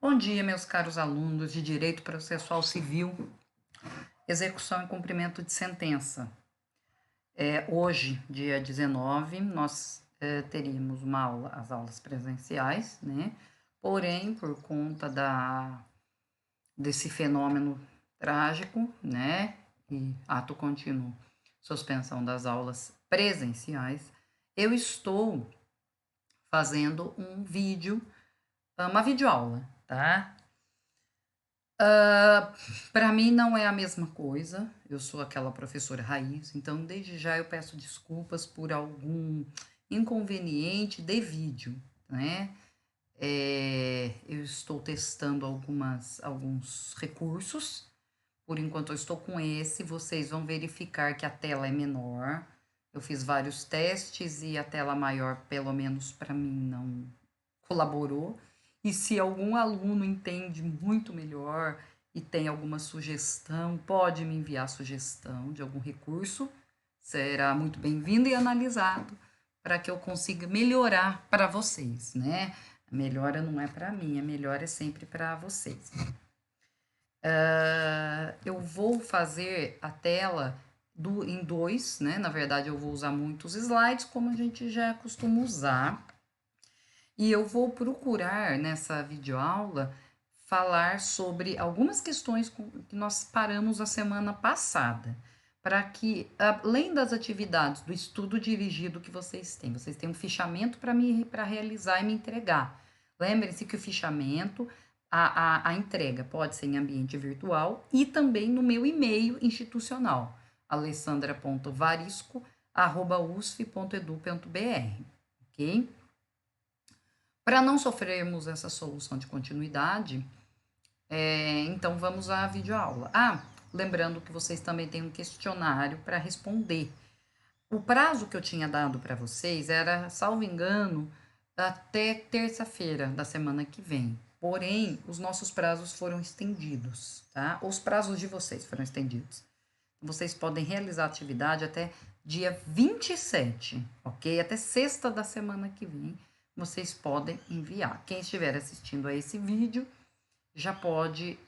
Bom dia, meus caros alunos de Direito Processual Civil, Execução e Cumprimento de Sentença. Hoje, dia 19, nós teríamos as aulas presenciais, né? Porém, por conta desse fenômeno trágico, né? E ato contínuo, suspensão das aulas presenciais, eu estou fazendo uma videoaula, tá? Para mim não é a mesma coisa, eu sou aquela professora raiz, então desde já eu peço desculpas por algum inconveniente de vídeo, né? Eu estou testando alguns recursos, por enquanto eu estou com esse, vocês vão verificar que a tela é menor, eu fiz vários testes e a tela maior, pelo menos para mim, não colaborou. E se algum aluno entende muito melhor e tem alguma sugestão, pode me enviar sugestão de algum recurso, será muito bem-vindo e analisado para que eu consiga melhorar para vocês, né? A melhora não é para mim, a melhora é sempre para vocês. Eu vou fazer a tela em dois, né? Na verdade, eu vou usar muitos slides, como a gente já costuma usar. E eu vou procurar nessa videoaula falar sobre algumas questões que nós paramos a semana passada, para que, além das atividades do estudo dirigido que vocês têm um fichamento para realizar e me entregar. Lembrem-se que o fichamento, a entrega pode ser em ambiente virtual e também no meu e-mail institucional, alessandra.varisco@usf.edu.br, ok? Para não sofrermos essa solução de continuidade, então vamos à videoaula. Lembrando que vocês também têm um questionário para responder. O prazo que eu tinha dado para vocês era, salvo engano, até terça-feira da semana que vem. Porém, os nossos prazos foram estendidos, tá? Os prazos de vocês foram estendidos. Vocês podem realizar a atividade até dia 27, ok? Até sexta da semana que vem, vocês podem enviar. Quem estiver assistindo a esse vídeo, já pode,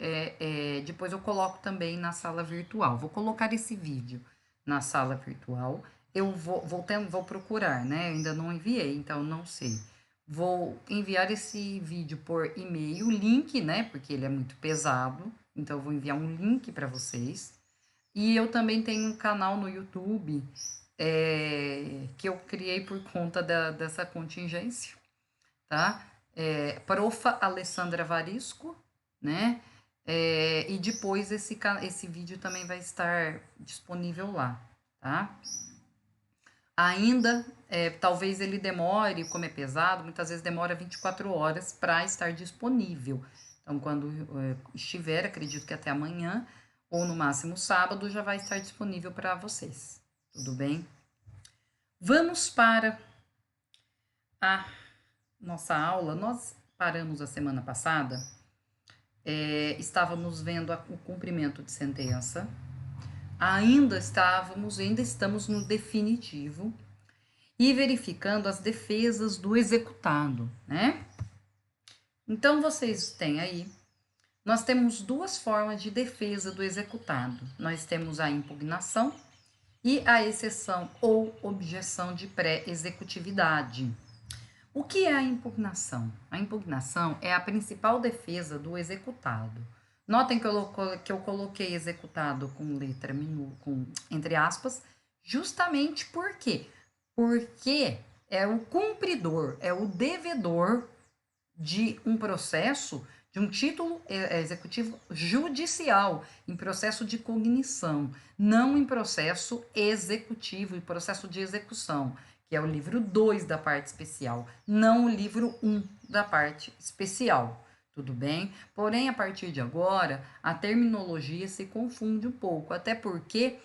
depois eu coloco também na sala virtual. Vou colocar esse vídeo na sala virtual. Eu vou procurar, né? Eu ainda não enviei, então não sei. Vou enviar esse vídeo por e-mail, o link, né? Porque ele é muito pesado. Então, eu vou enviar um link para vocês. E eu também tenho um canal no YouTube que eu criei por conta dessa contingência, tá? Profa Alessandra Varisco, né? E depois esse vídeo também vai estar disponível lá, tá? Ainda, talvez ele demore, como é pesado, muitas vezes demora 24 horas para estar disponível. Então, quando estiver, acredito que até amanhã, ou no máximo sábado, já vai estar disponível para vocês. Tudo bem? Vamos para a nossa aula. Nós paramos a semana passada, estávamos vendo o cumprimento de sentença, ainda estamos no definitivo e verificando as defesas do executado, né? Então, vocês têm aí, nós temos duas formas de defesa do executado. Nós temos a impugnação e a exceção ou objeção de pré-executividade. O que é a impugnação? A impugnação é a principal defesa do executado. Notem que eu coloquei executado com letra minúscula, entre aspas, justamente por quê? Porque é o cumpridor, é o devedor de um processo, de um título executivo judicial, em processo de cognição, não em processo executivo, em processo de execução, que é o livro 2 da parte especial, não o livro 1 da parte especial. Tudo bem? Porém, a partir de agora, a terminologia se confunde um pouco, até porque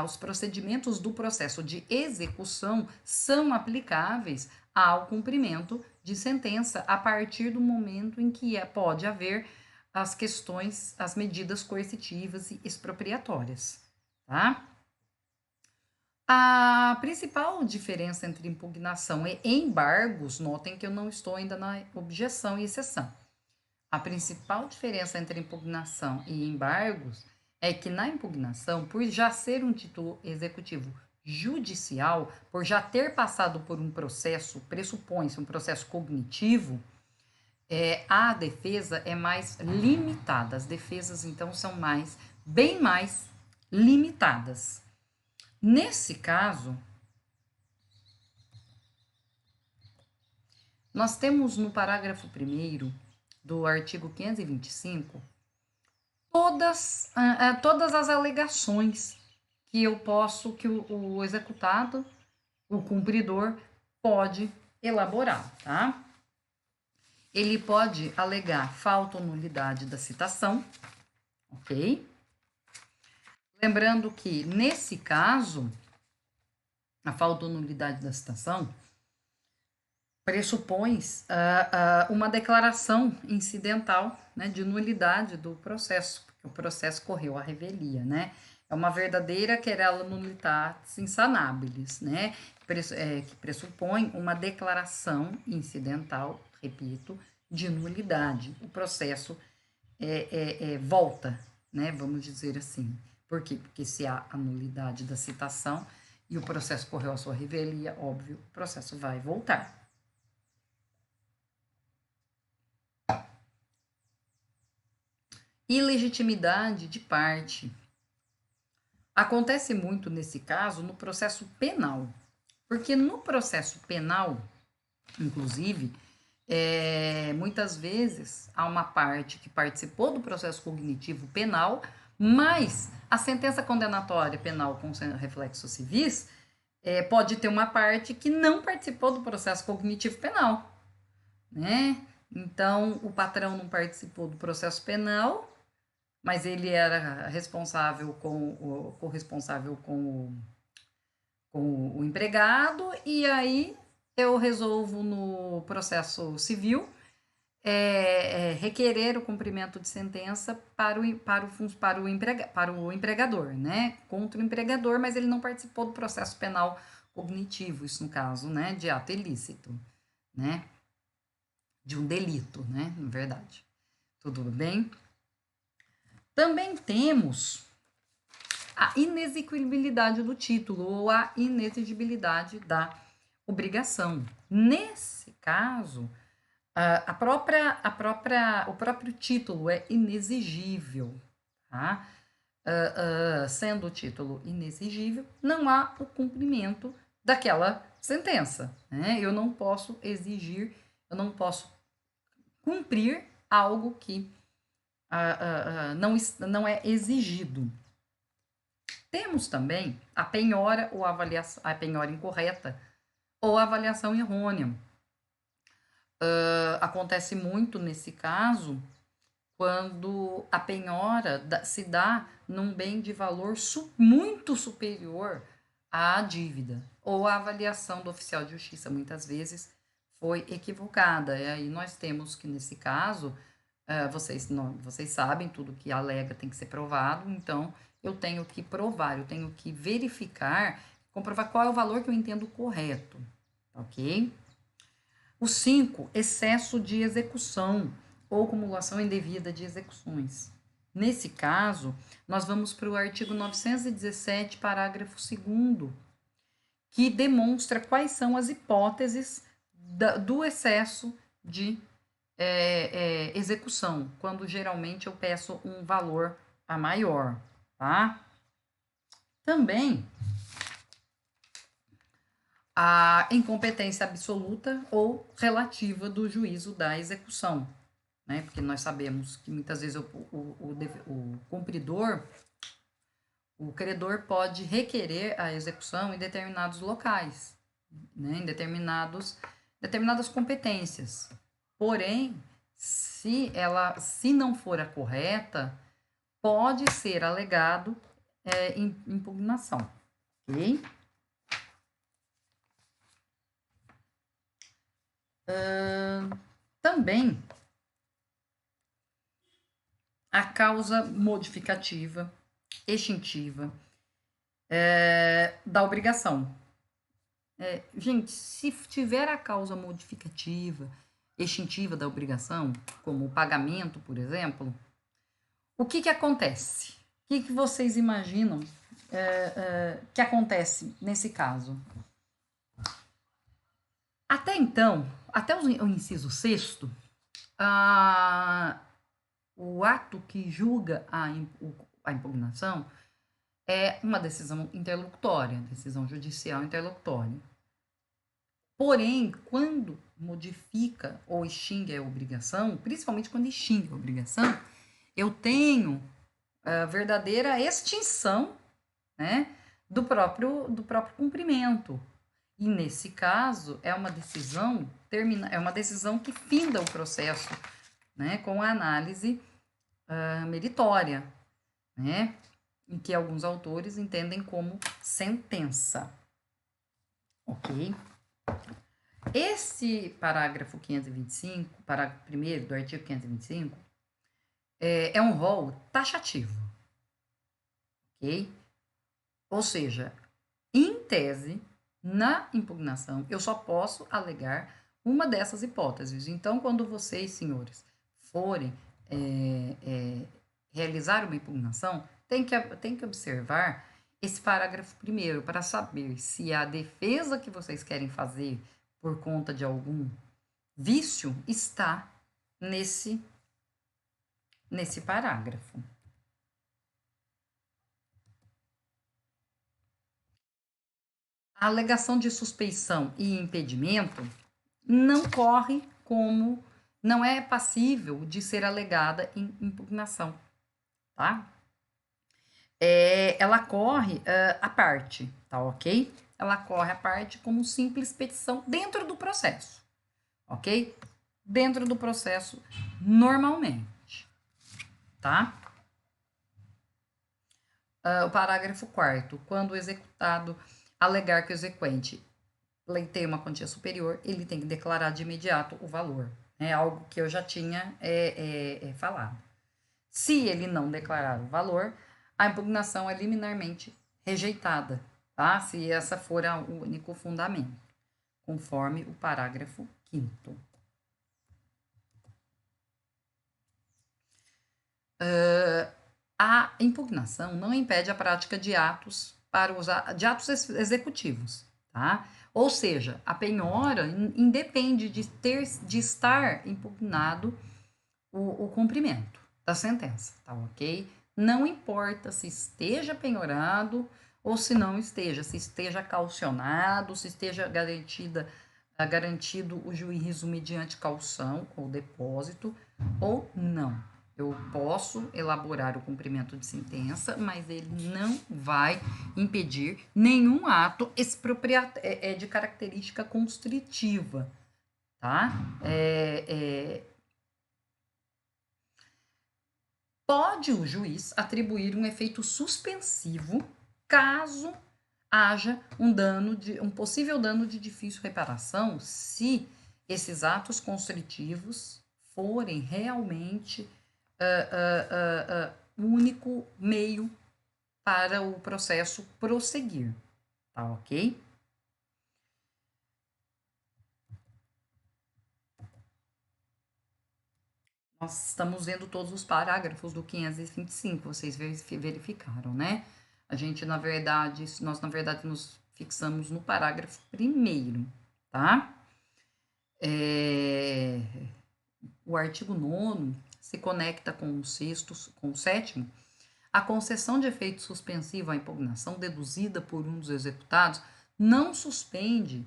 os procedimentos do processo de execução são aplicáveis ao cumprimento de sentença a partir do momento em que pode haver as medidas coercitivas e expropriatórias, tá? A principal diferença entre impugnação e embargos, notem que eu não estou ainda na objeção e exceção. A principal diferença entre impugnação e embargos é que na impugnação, por já ser um título executivo judicial, por já ter passado por um processo, pressupõe-se um processo cognitivo, a defesa é mais limitada. As defesas, então, são bem mais limitadas. Nesse caso, nós temos no parágrafo 1º do artigo 525 todas as alegações que eu posso, que o executado, o cumpridor, pode elaborar, tá? Ele pode alegar falta ou nulidade da citação, ok? Lembrando que, nesse caso, a falta ou nulidade da citação pressupõe uma declaração incidental, né, de nulidade do processo, porque o processo correu à revelia, né? É uma verdadeira querela nulitatis insanabilis, né? Que pressupõe uma declaração incidental, repito, de nulidade. O processo volta, né? Vamos dizer assim. Por quê? Porque se há a nulidade da citação e o processo correu à sua revelia, óbvio, o processo vai voltar. Ilegitimidade de parte. Acontece muito nesse caso no processo penal, porque no processo penal, inclusive, muitas vezes há uma parte que participou do processo cognitivo penal, mas a sentença condenatória penal com reflexos civis pode ter uma parte que não participou do processo cognitivo penal, né? Então, o patrão não participou do processo penal, mas ele era corresponsável com o empregado, e aí eu resolvo no processo civil requerer o cumprimento de sentença para o empregador, né? Contra o empregador, mas ele não participou do processo penal cognitivo, isso no caso, né, de ato ilícito, né? De um delito, né, na verdade. Tudo bem? Também temos a inexequibilidade do título ou a inexigibilidade da obrigação. Nesse caso, o próprio título é inexigível, tá? Sendo o título inexigível, não há o cumprimento daquela sentença, né? Eu não posso exigir, eu não posso cumprir algo que não é exigido. Temos também a penhora ou a penhora incorreta ou a avaliação errônea. Acontece muito nesse caso quando a penhora se dá num bem de valor muito superior à dívida, ou a avaliação do oficial de justiça muitas vezes foi equivocada. E aí nós temos que, nesse caso, vocês sabem, tudo que alega tem que ser provado, então eu tenho que provar, eu tenho que verificar, comprovar qual é o valor que eu entendo correto, ok? O 5, excesso de execução ou acumulação indevida de execuções. Nesse caso, nós vamos para o artigo 917, parágrafo 2º, que demonstra quais são as hipóteses do excesso de execução, quando geralmente eu peço um valor a maior, tá? Também a incompetência absoluta ou relativa do juízo da execução, né? Porque nós sabemos que muitas vezes o cumpridor, o credor pode requerer a execução em determinados locais, né? Em determinadas competências. Porém, se não for a correta, pode ser alegado impugnação, ok? Também a causa modificativa, extintiva da obrigação. Gente, se tiver a causa modificativa, extintiva da obrigação, como o pagamento, por exemplo, o que acontece? O que vocês imaginam que acontece nesse caso? Até então, até o inciso 6º, o ato que julga a impugnação é uma decisão interlocutória, decisão judicial interlocutória. Porém, quando modifica ou extingue a obrigação, principalmente quando extingue a obrigação, eu tenho a verdadeira extinção, né, do próprio cumprimento. E nesse caso é uma decisão que finda o processo, né, com a análise meritória, né, em que alguns autores entendem como sentença. Ok? Esse parágrafo 525, parágrafo 1º do artigo 525, é um rol taxativo. Ok? Ou seja, em tese, na impugnação, eu só posso alegar uma dessas hipóteses. Então, quando vocês, senhores, forem realizar uma impugnação, tem que observar esse parágrafo primeiro para saber se a defesa que vocês querem fazer por conta de algum vício está nesse parágrafo. A alegação de suspeição e impedimento não é passível de ser alegada em impugnação, tá? Ela corre à parte, tá ok? Ela corre à parte como simples petição dentro do processo, ok? Dentro do processo normalmente, tá? O parágrafo 4º, quando o executado alegar que o exequente pleiteia uma quantia superior, ele tem que declarar de imediato o valor. É algo que eu já tinha falado. Se ele não declarar o valor, a impugnação é liminarmente rejeitada, tá? Se essa for o único fundamento, conforme o parágrafo 5º. A impugnação não impede a prática de atos executivos, tá? Ou seja, a penhora independe de estar impugnado o cumprimento da sentença, tá ok? Não importa se esteja penhorado ou se não esteja, se esteja caucionado, se esteja garantido o juízo mediante caução ou depósito ou não. Eu posso elaborar o cumprimento de sentença, mas ele não vai impedir nenhum ato expropriatório de característica constritiva, tá? Pode o juiz atribuir um efeito suspensivo caso haja um possível dano de difícil reparação, se esses atos constritivos forem realmente o único meio para o processo prosseguir, tá ok? Nós estamos vendo todos os parágrafos do 525, vocês verificaram, né? Nós na verdade nos fixamos no parágrafo 1º, tá? O artigo 9º se conecta com o 6º, com o 7º. A concessão de efeito suspensivo à impugnação deduzida por um dos executados não suspende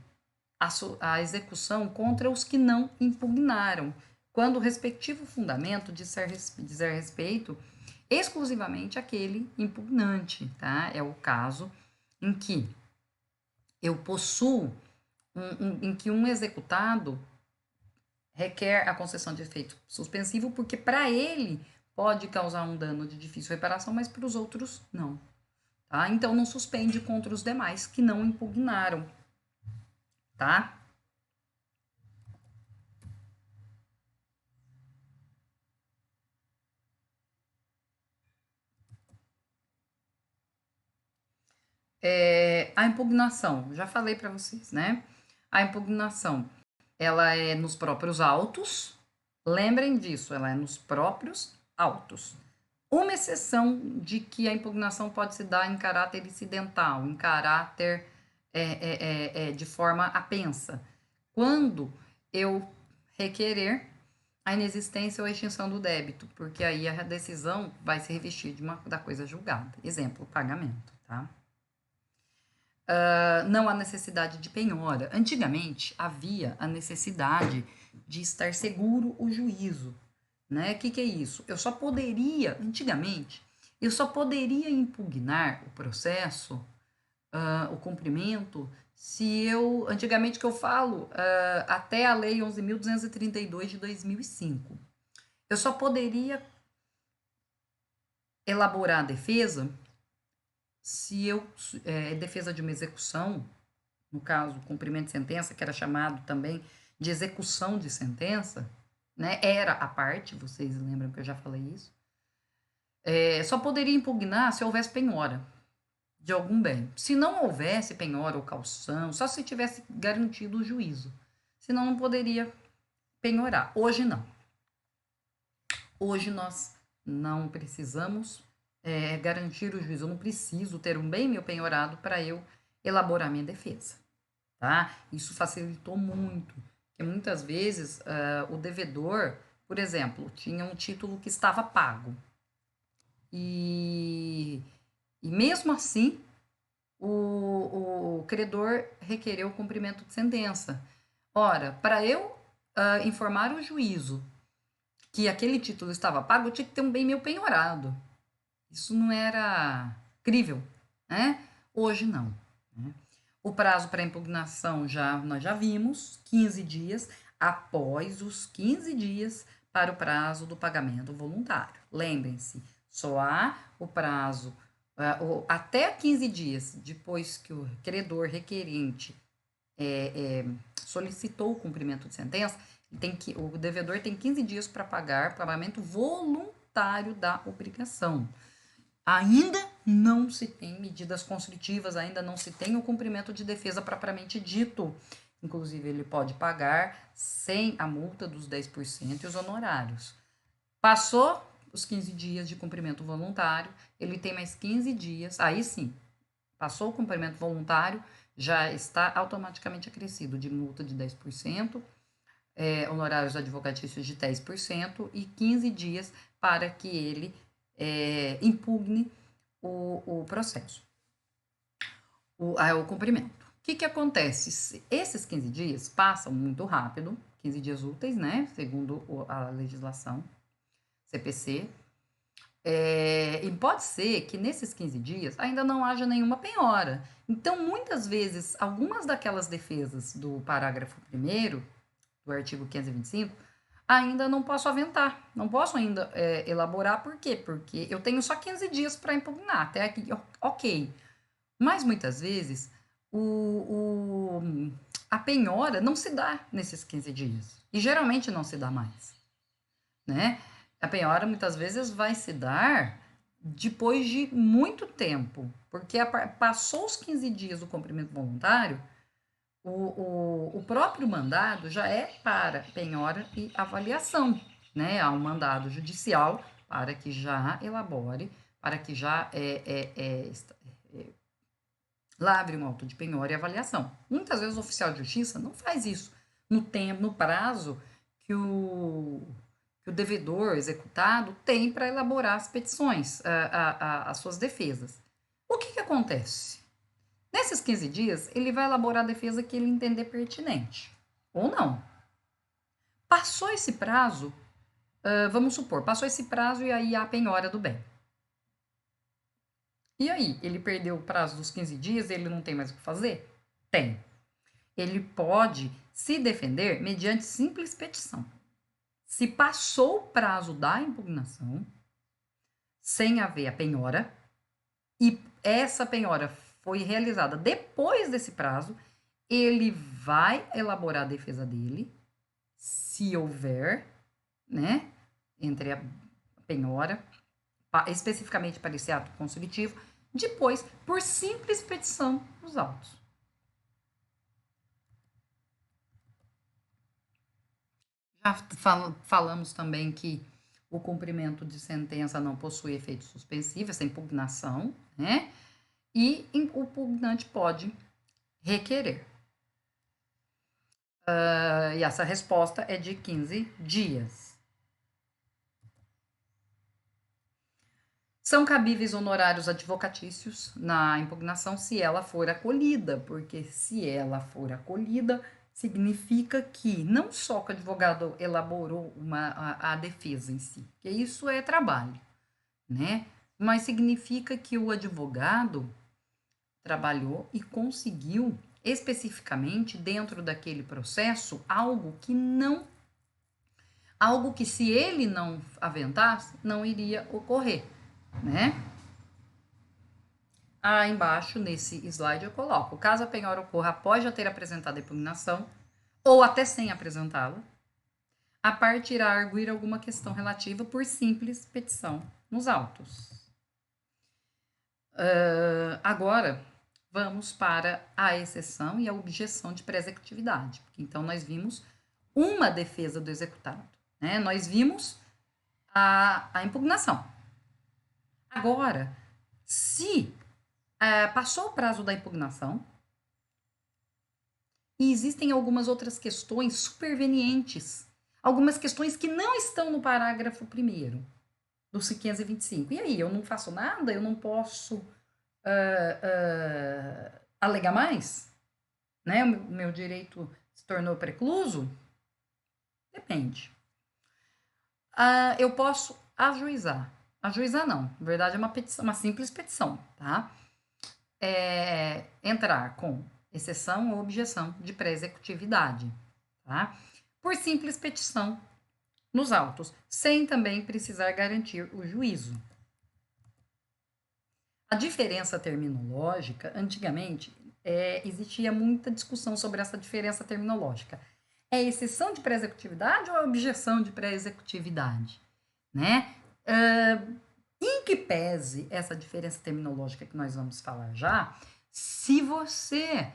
a execução contra os que não impugnaram, quando o respectivo fundamento dizer respeito exclusivamente àquele impugnante, tá? É o caso em que eu possuo, em que um executado requer a concessão de efeito suspensivo, porque para ele pode causar um dano de difícil reparação, mas para os outros não, tá? Então não suspende contra os demais que não impugnaram, tá? A impugnação, já falei para vocês, né? A impugnação ela é nos próprios autos. Lembrem disso, ela é nos próprios autos. Uma exceção de que a impugnação pode se dar em caráter incidental, em caráter de forma apensa. Quando eu requerer a inexistência ou a extinção do débito, porque aí a decisão vai se revestir da coisa julgada. Exemplo, pagamento, tá? Não há necessidade de penhora. Antigamente, havia a necessidade de estar seguro o juízo, né? O que é isso? Antigamente, eu só poderia impugnar o processo, o cumprimento, antigamente que eu falo, até a lei 11.232 de 2005, eu só poderia elaborar a defesa se defesa de uma execução, no caso, cumprimento de sentença, que era chamado também de execução de sentença, né? Era a parte, vocês lembram que eu já falei isso? Só poderia impugnar se houvesse penhora de algum bem. Se não houvesse penhora ou caução, só se tivesse garantido o juízo. Senão não poderia penhorar. Hoje não. Hoje nós não precisamos garantir o juízo. Eu não preciso ter um bem meu penhorado para eu elaborar minha defesa. Tá? Isso facilitou muito. Porque muitas vezes o devedor, por exemplo, tinha um título que estava pago. E mesmo assim, o credor requereu o cumprimento de sentença. Ora, para eu informar o juízo que aquele título estava pago, eu tinha que ter um bem meu penhorado. Isso não era crível, né? Hoje não. Né? O prazo para impugnação nós já vimos, 15 dias, após os 15 dias para o prazo do pagamento voluntário. Lembrem-se, só há o prazo até 15 dias depois que o credor requerente solicitou o cumprimento de sentença, o devedor tem 15 dias para pagar pagamento voluntário da obrigação. Ainda não se tem medidas constritivas, ainda não se tem o cumprimento de defesa propriamente dito. Inclusive, ele pode pagar sem a multa dos 10% e os honorários. Passou os 15 dias de cumprimento voluntário, ele tem mais 15 dias, aí sim, passou o cumprimento voluntário, já está automaticamente acrescido de multa de 10%, honorários advocatícios de 10% e 15 dias para que ele impugne o processo, o cumprimento. O que acontece? Esses 15 dias passam muito rápido, 15 dias úteis, né? Segundo a legislação CPC. E pode ser que nesses 15 dias ainda não haja nenhuma penhora. Então, muitas vezes, algumas daquelas defesas do parágrafo 1º do artigo 525 ainda não posso aventar, não posso ainda elaborar. Por quê? Porque eu tenho só 15 dias para impugnar, até aqui, ok. Mas muitas vezes a penhora não se dá nesses 15 dias, e geralmente não se dá mais, né? A penhora muitas vezes vai se dar depois de muito tempo, porque passou os 15 dias do cumprimento voluntário, o próprio mandado já é para penhora e avaliação, né? Há um mandado judicial para que já elabore, para que já lavre um auto de penhora e avaliação. Muitas vezes o oficial de justiça não faz isso no prazo que o devedor executado tem para elaborar as petições, as suas defesas. O que acontece? Nesses 15 dias, ele vai elaborar a defesa que ele entender pertinente, ou não. Passou esse prazo, vamos supor, passou esse prazo e aí há a penhora do bem. E aí, ele perdeu o prazo dos 15 dias, ele não tem mais o que fazer? Tem. Ele pode se defender mediante simples petição. Se passou o prazo da impugnação, sem haver a penhora, e essa penhora foi realizada depois desse prazo, ele vai elaborar a defesa dele, se houver, né, entre a penhora, especificamente para esse ato constritivo, depois, por simples petição dos autos. Falamos também que o cumprimento de sentença não possui efeito suspensivo, essa impugnação, né? E o pugnante pode requerer. E essa resposta é de 15 dias. São cabíveis honorários advocatícios na impugnação se ela for acolhida, porque se ela for acolhida, significa que não só que o advogado elaborou a defesa em si, que isso é trabalho, né? Mas significa que o advogado trabalhou e conseguiu especificamente dentro daquele processo algo que se ele não aventasse, não iria ocorrer, né? Embaixo, nesse slide, eu coloco: caso a penhora ocorra após já ter apresentado a impugnação, ou até sem apresentá-la, a parte irá arguir alguma questão relativa por simples petição nos autos. Agora, vamos para a exceção e a objeção de pré-executividade. Então, nós vimos uma defesa do executado, né? Nós vimos a impugnação. Agora, se passou o prazo da impugnação e existem algumas outras questões supervenientes, algumas questões que não estão no parágrafo 1º do 525. E aí, eu não faço nada? Eu não posso alegar mais? Né? O meu direito se tornou precluso? Depende. Eu posso ajuizar. Ajuizar não, na verdade é uma petição, uma simples petição, tá? Entrar com exceção ou objeção de pré-executividade, tá? Por simples petição nos autos, sem também precisar garantir o juízo. A diferença terminológica, antigamente, existia muita discussão sobre essa diferença terminológica. É exceção de pré-executividade ou é objeção de pré-executividade? Né? Em que pese essa diferença terminológica que nós vamos falar já, se você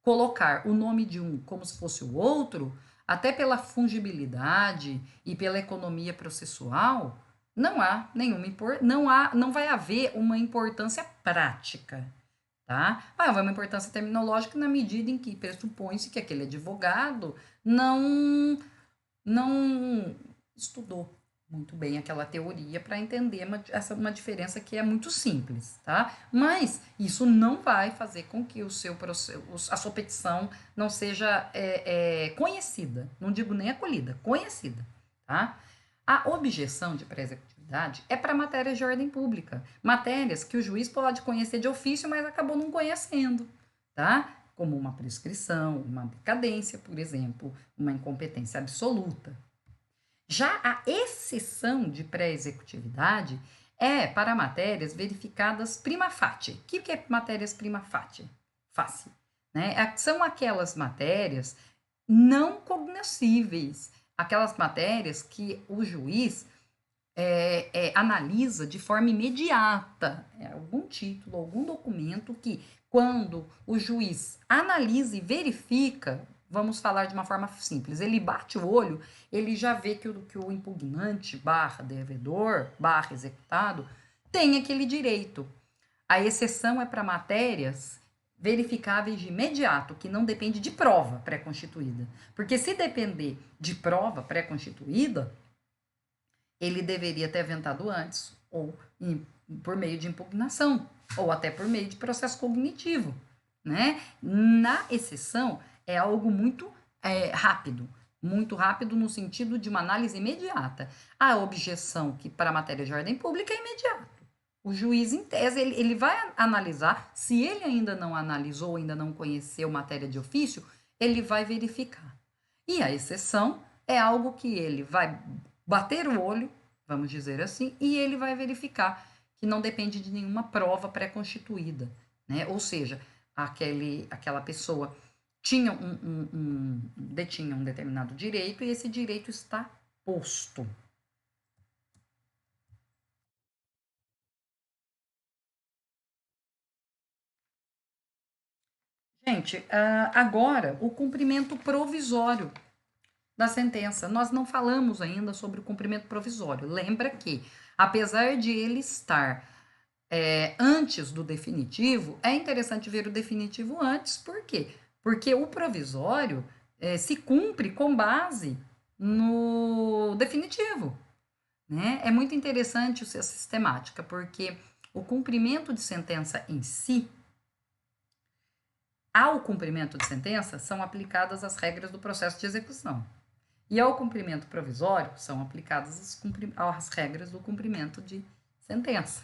colocar o nome de um como se fosse o outro, até pela fungibilidade e pela economia processual, não há nenhuma não vai haver uma importância prática, tá? Vai haver uma importância terminológica na medida em que pressupõe-se que aquele advogado não estudou muito bem aquela teoria para entender uma diferença que é muito simples, tá? Mas isso não vai fazer com que a sua petição não seja conhecida, não digo nem acolhida, conhecida, tá? A objeção de pré-executividade é para matérias de ordem pública, matérias que o juiz pode conhecer de ofício, mas acabou não conhecendo, tá? Como uma prescrição, uma decadência, por exemplo, uma incompetência absoluta. Já a exceção de pré-executividade é para matérias verificadas prima facie. O que é matérias prima facie? Né? São aquelas matérias não cognoscíveis, aquelas matérias que o juiz analisa de forma imediata, algum título, algum documento que, quando o juiz analisa e verifica, vamos falar de uma forma simples, ele bate o olho, ele já vê que o impugnante, devedor, executado, tem aquele direito. A exceção é para matérias verificáveis de imediato, que não depende de prova pré-constituída. Porque se depender de prova pré-constituída, ele deveria ter aventado antes, ou por meio de impugnação, ou até por meio de processo cognitivo, né? Na exceção, é algo muito muito rápido no sentido de uma análise imediata. A objeção, que para a matéria de ordem pública é imediato. O juiz, em tese, ele vai analisar, se ele ainda não analisou, ainda não conheceu matéria de ofício, ele vai verificar. E a exceção é algo que ele vai bater o olho, vamos dizer assim, e ele vai verificar que não depende de nenhuma prova pré-constituída, né? Ou seja, aquela pessoa detinha um determinado direito e esse direito está posto. Gente, agora o cumprimento provisório da sentença. Nós não falamos ainda sobre o cumprimento provisório. Lembra que, apesar de ele estar antes do definitivo, é interessante ver o definitivo antes. Por quê? Porque o provisório se cumpre com base no definitivo. Né? É muito interessante essa sistemática, porque o cumprimento de sentença em si, ao cumprimento de sentença, são aplicadas as regras do processo de execução. E ao cumprimento provisório, são aplicadas as regras do cumprimento de sentença,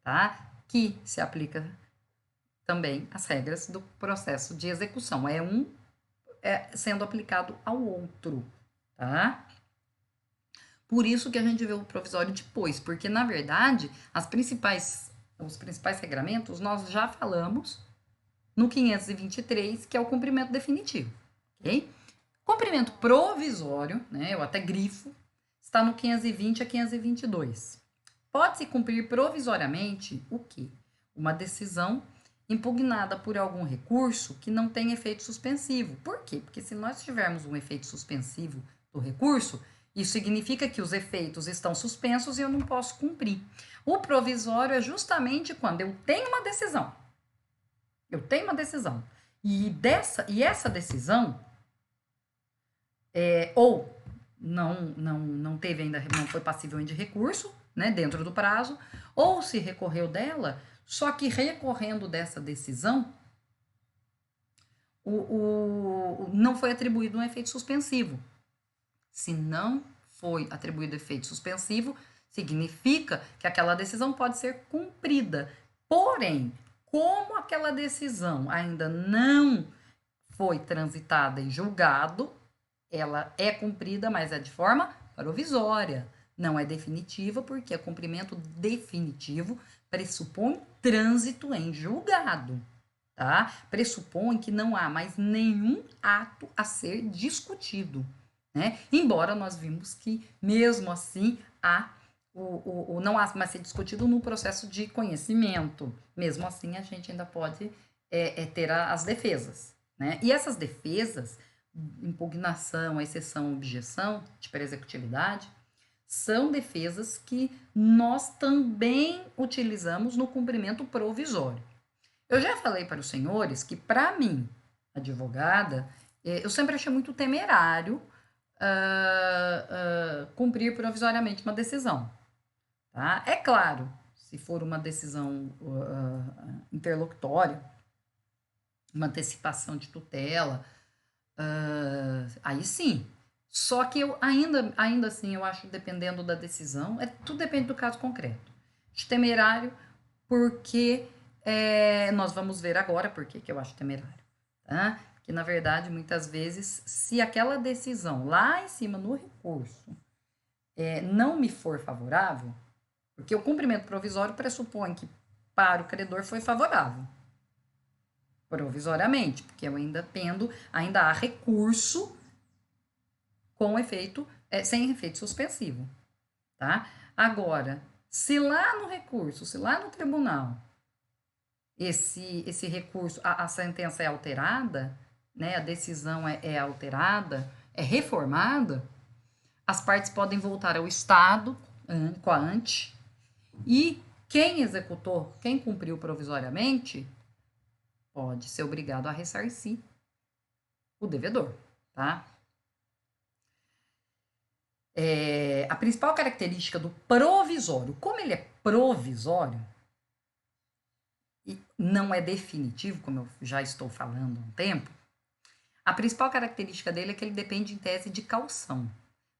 tá? Que se aplica também as regras do processo de execução. É um sendo aplicado ao outro, tá? Por isso que a gente vê o provisório depois, porque, na verdade, os principais regramentos nós já falamos no 523, que é o cumprimento definitivo, ok? Cumprimento provisório, né, eu até grifo, está no 520 a 522. Pode-se cumprir provisoriamente o quê? Uma decisão impugnada por algum recurso que não tem efeito suspensivo. Por quê? Porque se nós tivermos um efeito suspensivo do recurso, isso significa que os efeitos estão suspensos e eu não posso cumprir. O provisório é justamente quando eu tenho uma decisão. Eu tenho uma decisão. E essa decisão ou não teve ainda, não foi passível de recurso, né, dentro do prazo, ou se recorreu dela, só que recorrendo dessa decisão, não foi atribuído um efeito suspensivo. Se não foi atribuído efeito suspensivo, significa que aquela decisão pode ser cumprida. Porém, como aquela decisão ainda não foi transitada em julgado, ela é cumprida, mas é de forma provisória. Não é definitiva, porque o cumprimento definitivo pressupõe trânsito em julgado, tá? Pressupõe que não há mais nenhum ato a ser discutido, né? Embora nós vimos que, mesmo assim, não há mais ser discutido no processo de conhecimento. Mesmo assim, a gente ainda pode ter as defesas, né? E essas defesas, impugnação, exceção, objeção de perexecutividade, são defesas que nós também utilizamos no cumprimento provisório. Eu já falei para os senhores que, para mim, advogada, eu sempre achei muito temerário cumprir provisoriamente uma decisão. Tá? É claro, se for uma decisão interlocutória, uma antecipação de tutela, aí sim. Só que eu ainda assim, eu acho, dependendo da decisão, tudo depende do caso concreto. De temerário, porque nós vamos ver agora por que eu acho temerário. Tá? Que, na verdade, muitas vezes, se aquela decisão lá em cima no recurso não me for favorável, porque o cumprimento provisório pressupõe que para o credor foi favorável. Provisoriamente, porque eu ainda há recurso com efeito, sem efeito suspensivo, tá? Agora, se lá no recurso, se lá no tribunal, esse recurso, a sentença é alterada, né, a decisão é alterada, é reformada, as partes podem voltar ao Estado, com a ante, e quem executou, quem cumpriu provisoriamente, pode ser obrigado a ressarcir o devedor, tá? A principal característica do provisório, como ele é provisório e não é definitivo, como eu já estou falando há um tempo, a principal característica dele é que ele depende, em tese, de caução.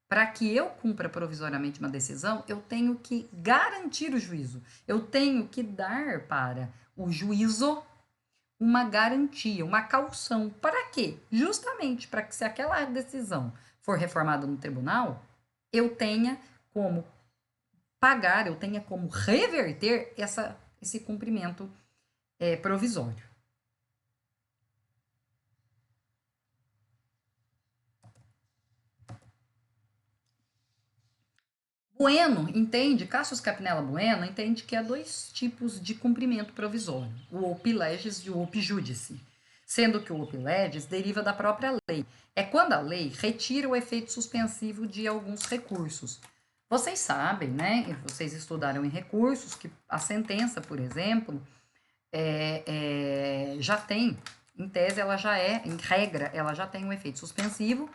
Para que eu cumpra provisoriamente uma decisão, eu tenho que garantir o juízo. Eu tenho que dar para o juízo uma garantia, uma caução. Para quê? Justamente para que, se aquela decisão for reformada no tribunal, eu tenha como pagar, eu tenha como reverter esse cumprimento provisório. Bueno entende, Cassius Capinella Bueno entende que há dois tipos de cumprimento provisório, o op legis e o op judice. sendo que o opiledes deriva da própria lei. É quando a lei retira o efeito suspensivo de alguns recursos. Vocês sabem, né? Vocês estudaram em recursos que a sentença, por exemplo, já tem, em tese, ela já é, em regra, ela já tem um efeito suspensivo,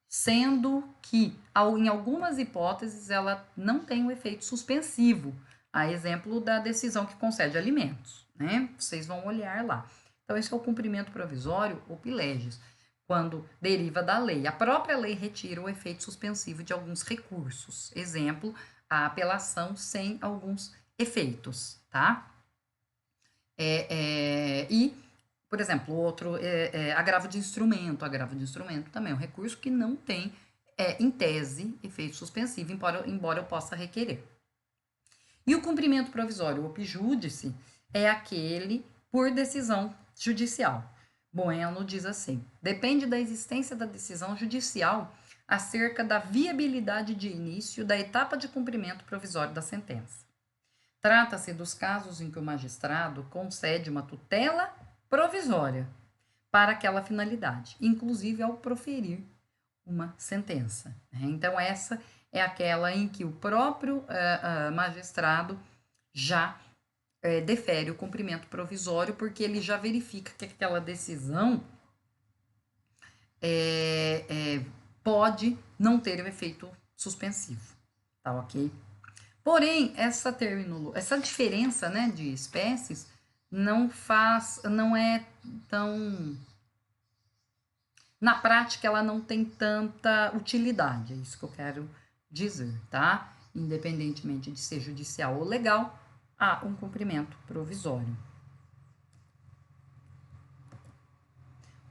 sendo que, em algumas hipóteses, ela não tem um efeito suspensivo. A exemplo da decisão que concede alimentos, né? Vocês vão olhar lá. Então, esse é o cumprimento provisório, ou pileges, quando deriva da lei. A própria lei retira o efeito suspensivo de alguns recursos. Exemplo, a apelação sem alguns efeitos, tá? E, por exemplo, outro agravo de instrumento. Agravo de instrumento também é um recurso que não tem, em tese, efeito suspensivo, embora eu possa requerer. E o cumprimento provisório, o opjúdice, é aquele por decisão judicial. Bueno diz assim: depende da existência da decisão judicial acerca da viabilidade de início da etapa de cumprimento provisório da sentença. Trata-se dos casos em que o magistrado concede uma tutela provisória para aquela finalidade, inclusive ao proferir uma sentença. Então, essa é aquela em que o próprio magistrado já defere o cumprimento provisório, porque ele já verifica que aquela decisão pode não ter o efeito suspensivo. Tá ok? Porém, essa diferença, né, de espécies não é tão... Na prática, ela não tem tanta utilidade, é isso que eu quero dizer, tá? Independentemente de ser judicial ou legal, há um cumprimento provisório.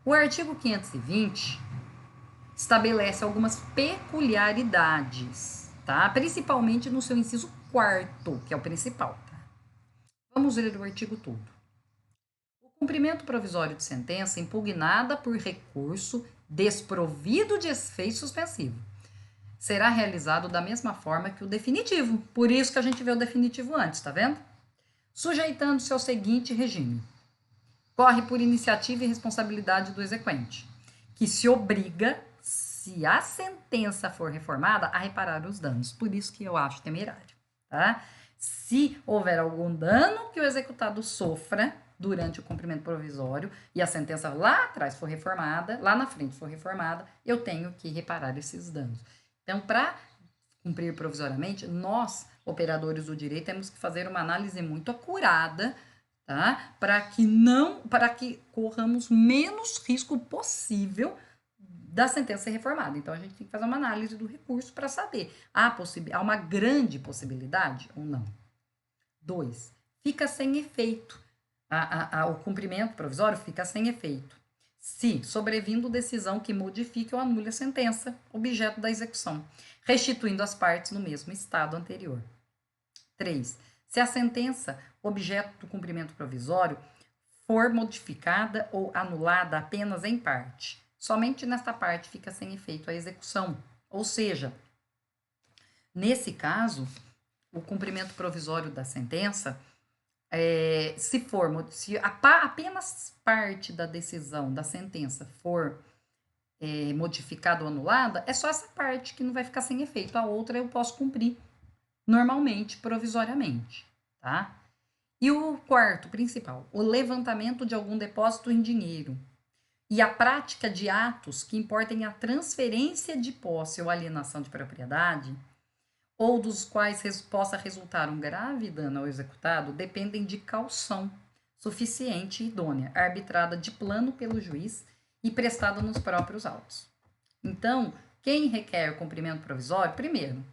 O artigo 520 estabelece algumas peculiaridades, tá? Principalmente no seu inciso 4º, que é o principal, tá? Vamos ler o artigo todo. O cumprimento provisório de sentença impugnada por recurso desprovido de efeito suspensivo será realizado da mesma forma que o definitivo. Por isso que a gente vê o definitivo antes, tá vendo? Sujeitando-se ao seguinte regime: corre por iniciativa e responsabilidade do exequente, que se obriga, se a sentença for reformada, a reparar os danos. Por isso que eu acho temerário, tá? Se houver algum dano que o executado sofra durante o cumprimento provisório e a sentença lá atrás for reformada, lá na frente for reformada, eu tenho que reparar esses danos. Então, para cumprir provisoriamente, nós, operadores do direito, temos que fazer uma análise muito acurada, tá? Para que corramos menos risco possível da sentença ser reformada. Então, a gente tem que fazer uma análise do recurso para saber, há uma grande possibilidade ou não. 2, fica sem efeito. O cumprimento provisório fica sem efeito se sobrevindo decisão que modifique ou anule a sentença, objeto da execução, restituindo as partes no mesmo estado anterior. 3, se a sentença, objeto do cumprimento provisório, for modificada ou anulada apenas em parte. Somente nesta parte fica sem efeito a execução. Ou seja, nesse caso, o cumprimento provisório da sentença, se apenas parte da decisão, da sentença, for modificada ou anulada, é só essa parte que não vai ficar sem efeito. A outra eu posso cumprir normalmente, provisoriamente, tá? E o quarto, principal, o levantamento de algum depósito em dinheiro e a prática de atos que importem a transferência de posse ou alienação de propriedade, ou dos quais possa resultar um grave dano ao executado, dependem de caução suficiente e idônea, arbitrada de plano pelo juiz e prestada nos próprios autos. Então, quem requer cumprimento provisório, primeiro,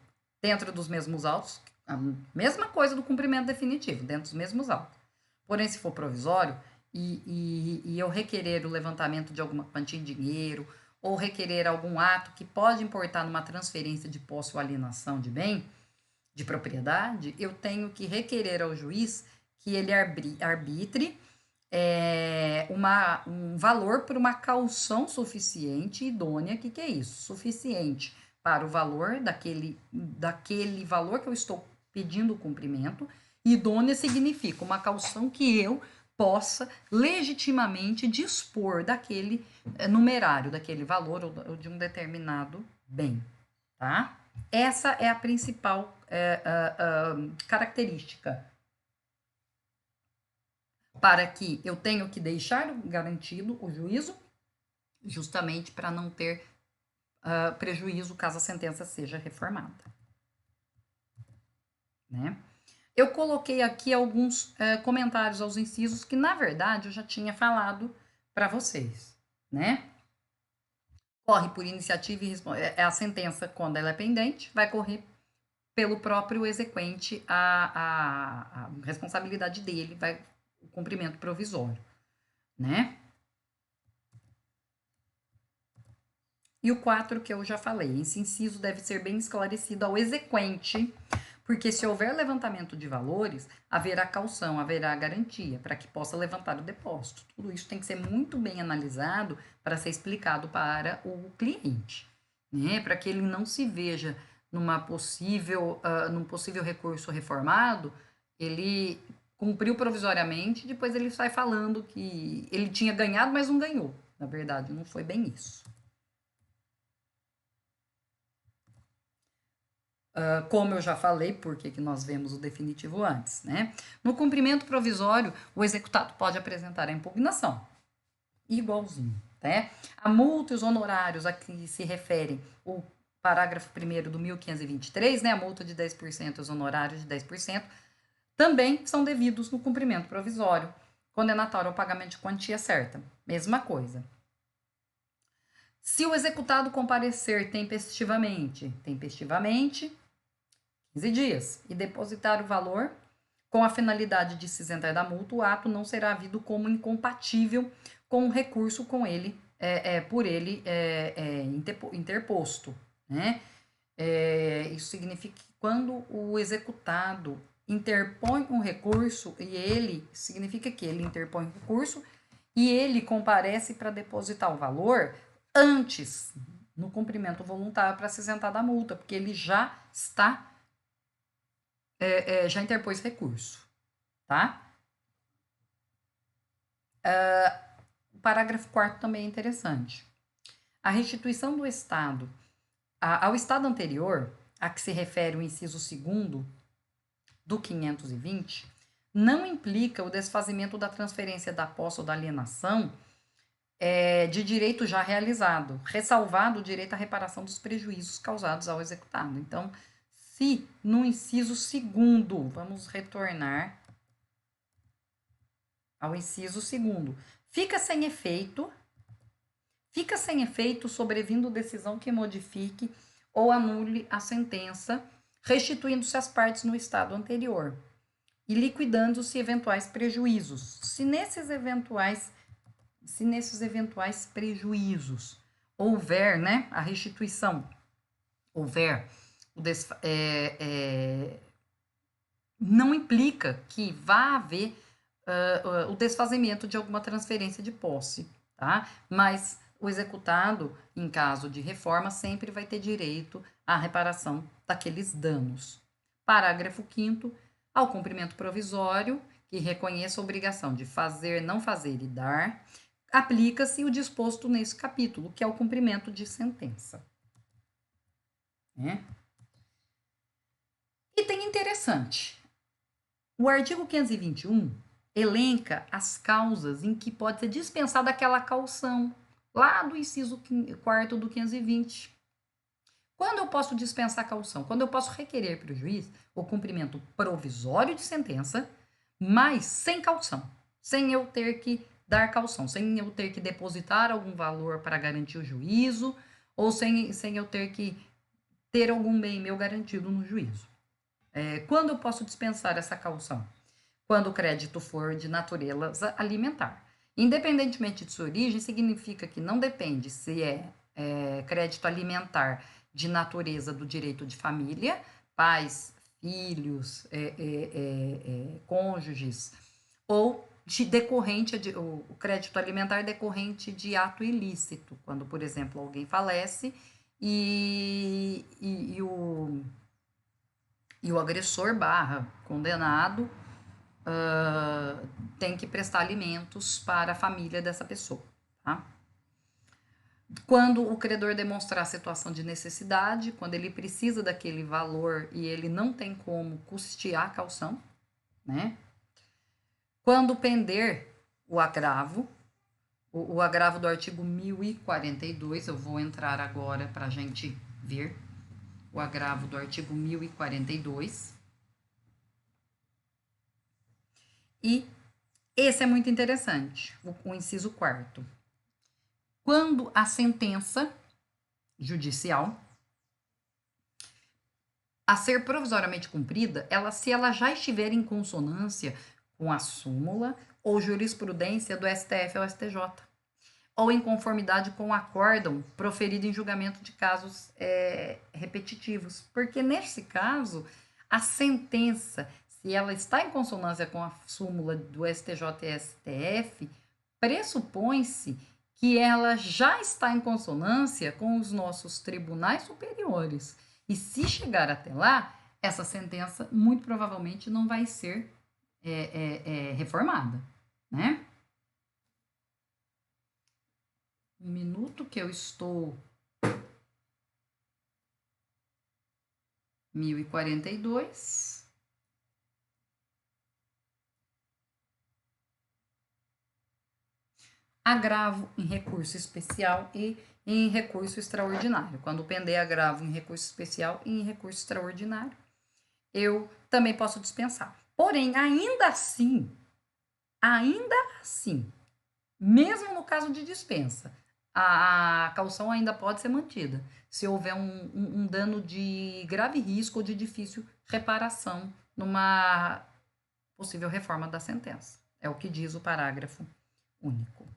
dentro dos mesmos autos, a mesma coisa do cumprimento definitivo, dentro dos mesmos autos. Porém, se for provisório e eu requerer o levantamento de alguma quantia de dinheiro ou requerer algum ato que pode importar numa transferência de posse ou alienação de bem, de propriedade, eu tenho que requerer ao juiz que ele arbitre um valor por uma caução suficiente e idônea. O que é isso? Suficiente para o valor daquele valor que eu estou pedindo o cumprimento. Idônea significa uma caução que eu possa legitimamente dispor daquele numerário, daquele valor ou de um determinado bem, tá? Essa é a principal característica para que eu tenho que deixar garantido o juízo, justamente para não ter prejuízo caso a sentença seja reformada, né? Eu coloquei aqui alguns comentários aos incisos que, na verdade, eu já tinha falado para vocês, né? Corre por iniciativa e a sentença, quando ela é pendente, vai correr pelo próprio exequente a responsabilidade dele, vai o cumprimento provisório, né? E o 4 que eu já falei, esse inciso deve ser bem esclarecido ao exequente, porque se houver levantamento de valores, haverá caução, haverá garantia para que possa levantar o depósito. Tudo isso tem que ser muito bem analisado para ser explicado para o cliente, né? Para que ele não se veja num possível recurso reformado, ele cumpriu provisoriamente, depois ele sai falando que ele tinha ganhado, mas não ganhou. Na verdade, não foi bem isso. Como eu já falei, porque que nós vemos o definitivo antes, né? No cumprimento provisório, o executado pode apresentar a impugnação, igualzinho, né? A multa e os honorários a que se refere o parágrafo 1º do 1523, né? A multa de 10% e os honorários de 10%, também são devidos no cumprimento provisório, condenatório ao pagamento de quantia certa. Mesma coisa. Se o executado comparecer tempestivamente, 15 dias, e depositar o valor com a finalidade de se isentar da multa, o ato não será havido como incompatível com o recurso com ele, por ele interposto, né? Isso significa que quando o executado interpõe um recurso, significa que ele interpõe um recurso e ele comparece para depositar o valor antes, no cumprimento voluntário, para se isentar da multa, porque ele já está já interpôs recurso, tá? O parágrafo 4º também é interessante. A restituição do Estado ao Estado anterior, a que se refere o inciso 2º do 520, não implica o desfazimento da transferência da posse ou da alienação de direito já realizado, ressalvado o direito à reparação dos prejuízos causados ao executado. Então, se no inciso 2º, vamos retornar ao inciso 2º, fica sem efeito sobrevindo decisão que modifique ou anule a sentença, restituindo-se as partes no estado anterior e liquidando-se eventuais prejuízos. Se nesses eventuais prejuízos houver, né, a restituição, houver não implica que vá haver o desfazimento de alguma transferência de posse, tá? Mas o executado, em caso de reforma, sempre vai ter direito à reparação daqueles danos. Parágrafo 5º, ao cumprimento provisório, que reconheça a obrigação de fazer, não fazer e dar, aplica-se o disposto nesse capítulo, que é o cumprimento de sentença. Item interessante. O artigo 521 elenca as causas em que pode ser dispensada aquela caução, lá do inciso 4º do 520. Quando eu posso dispensar a caução? Quando eu posso requerer para o juiz o cumprimento provisório de sentença, mas sem caução, sem eu ter que dar caução, sem eu ter que depositar algum valor para garantir o juízo, ou sem eu ter que ter algum bem meu garantido no juízo. Quando eu posso dispensar essa caução? Quando o crédito for de natureza alimentar. Independentemente de sua origem, significa que não depende se é crédito alimentar de natureza do direito de família, pais, filhos, cônjuges, ou o crédito alimentar decorrente de ato ilícito, quando, por exemplo, alguém falece e o agressor / condenado tem que prestar alimentos para a família dessa pessoa, tá? Quando o credor demonstrar a situação de necessidade, quando ele precisa daquele valor e ele não tem como custear a caução, né? Quando pender o agravo, o agravo do artigo 1042, eu vou entrar agora para a gente ver o agravo do artigo 1042. E esse é muito interessante, o inciso 4º. Quando a sentença judicial a ser provisoriamente cumprida, se ela já estiver em consonância com a súmula ou jurisprudência do STF ou STJ, ou em conformidade com o acórdão proferido em julgamento de casos repetitivos. Porque, nesse caso, a sentença, se ela está em consonância com a súmula do STJ e STF, pressupõe-se que ela já está em consonância com os nossos tribunais superiores. E se chegar até lá, essa sentença muito provavelmente não vai ser reformada, né? Um minuto que eu estou 1042. Agravo em recurso especial e em recurso extraordinário. Quando pender agravo em recurso especial e em recurso extraordinário, eu também posso dispensar. Porém, ainda assim, mesmo no caso de dispensa, a caução ainda pode ser mantida, se houver um dano de grave risco ou de difícil reparação numa possível reforma da sentença. É o que diz o parágrafo único.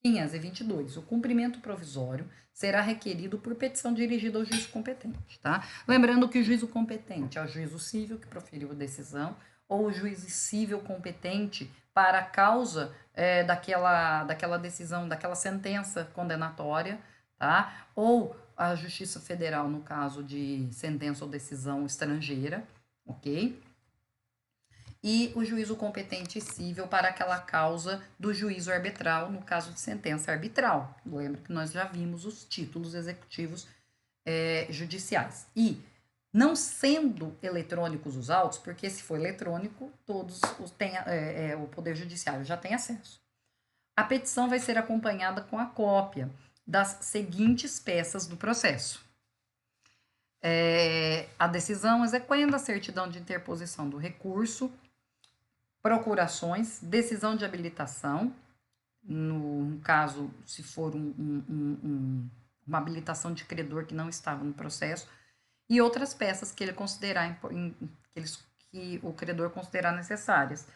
522. O cumprimento provisório será requerido por petição dirigida ao juízo competente, tá? Lembrando que o juízo competente é o juízo civil que proferiu a decisão ou o juízo civil competente para a causa daquela decisão, daquela sentença condenatória, tá? Ou a Justiça Federal, no caso de sentença ou decisão estrangeira, ok? E o juízo competente cível para aquela causa do juízo arbitral, no caso de sentença arbitral. Lembra que nós já vimos os títulos executivos judiciais. E não sendo eletrônicos os autos, porque se for eletrônico, todos o Poder Judiciário já tem acesso. A petição vai ser acompanhada com a cópia das seguintes peças do processo. A decisão exequenda, a certidão de interposição do recurso, procurações, decisão de habilitação, no caso, se for uma habilitação de credor que não estava no processo, e outras peças que ele considerar, que o credor considerar necessárias.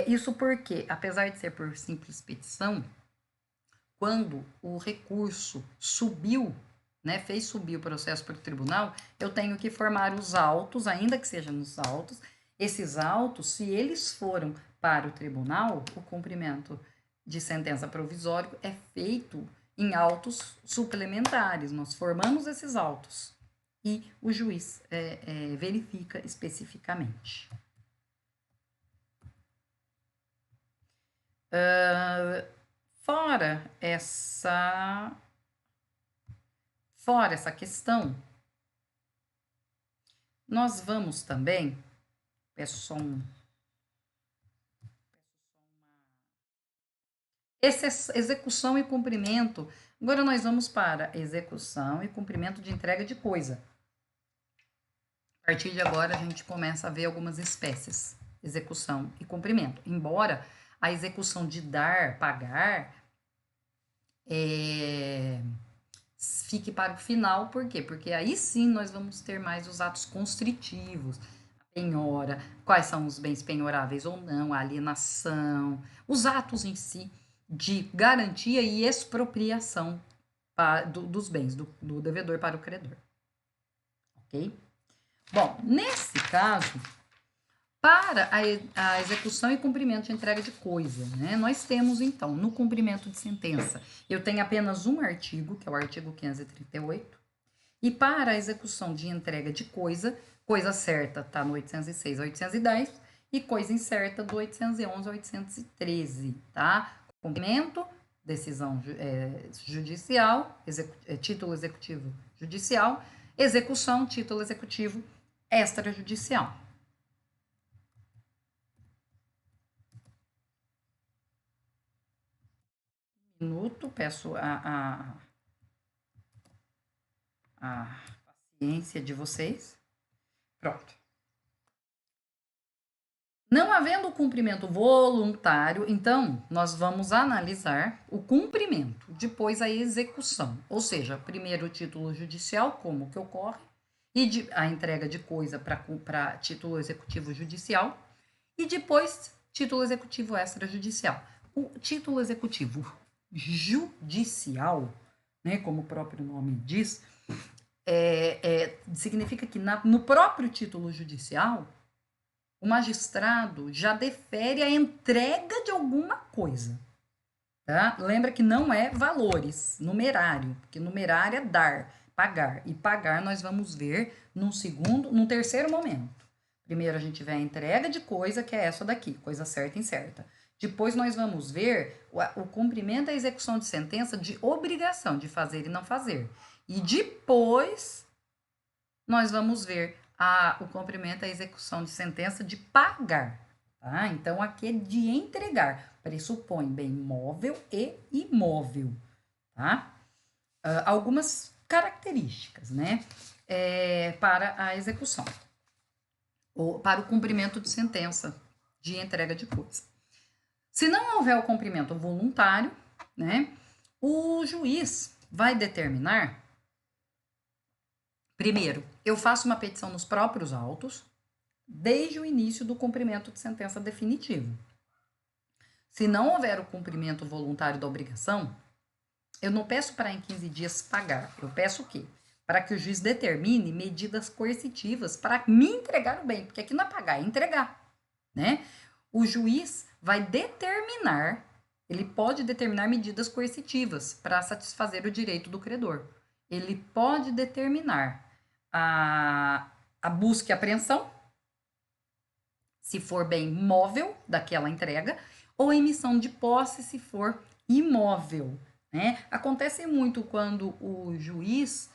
Isso porque, apesar de ser por simples petição, quando o recurso subiu, né, fez subir o processo para o tribunal, eu tenho que formar os autos, ainda que seja nos autos. Esses autos, se eles foram para o tribunal, o cumprimento de sentença provisória é feito em autos suplementares. Nós formamos esses autos e o juiz verifica especificamente. Fora essa questão, nós vamos também, peço só execução e cumprimento. Agora nós vamos para execução e cumprimento de entrega de coisa. A partir de agora a gente começa a ver algumas espécies, execução e cumprimento. Embora a execução de dar, pagar, fique para o final, por quê? Porque aí sim nós vamos ter mais os atos constritivos, a penhora, quais são os bens penhoráveis ou não, a alienação, os atos em si de garantia e expropriação dos bens, do devedor para o credor. Ok? Bom, nesse caso, para a execução e cumprimento de entrega de coisa, né? Nós temos, então, no cumprimento de sentença, eu tenho apenas um artigo, que é o artigo 538, E para a execução de entrega de coisa, coisa certa está no 806 a 810 e coisa incerta do 811 a 813, tá? Cumprimento, decisão judicial, título executivo judicial, execução, título executivo extrajudicial. Um minuto, peço a paciência de vocês. Pronto. Não havendo cumprimento voluntário, então nós vamos analisar o cumprimento, depois a execução, ou seja, primeiro o título judicial, como que ocorre, e a entrega de coisa para título executivo judicial, e depois título executivo extrajudicial. O título executivo judicial, né, como o próprio nome diz, significa que no próprio título judicial, o magistrado já defere a entrega de alguma coisa. Tá? Lembra que não é valores, numerário, porque numerário é dar, pagar. E pagar nós vamos ver num terceiro momento. Primeiro a gente vê a entrega de coisa, que é essa daqui, coisa certa e incerta. Depois nós vamos ver o cumprimento e a execução de sentença de obrigação de fazer e não fazer. E depois nós vamos ver o cumprimento e a execução de sentença de pagar. Tá? Então, aqui é de entregar. Pressupõe bem móvel e imóvel. Tá? Algumas características, né? Para a execução. Ou para o cumprimento de sentença de entrega de coisa. Se não houver o cumprimento voluntário, né? O juiz vai determinar. Primeiro, eu faço uma petição nos próprios autos, desde o início do cumprimento de sentença definitivo. Se não houver o cumprimento voluntário da obrigação, eu não peço para em 15 dias pagar. Eu peço o quê? Para que o juiz determine medidas coercitivas para me entregar o bem. Porque aqui não é pagar, é entregar. Né? O juiz vai determinar, ele pode determinar medidas coercitivas para satisfazer o direito do credor. Ele pode determinar a busca e apreensão, se for bem móvel daquela entrega, ou a emissão de posse, se for imóvel. Né? Acontece muito quando o juiz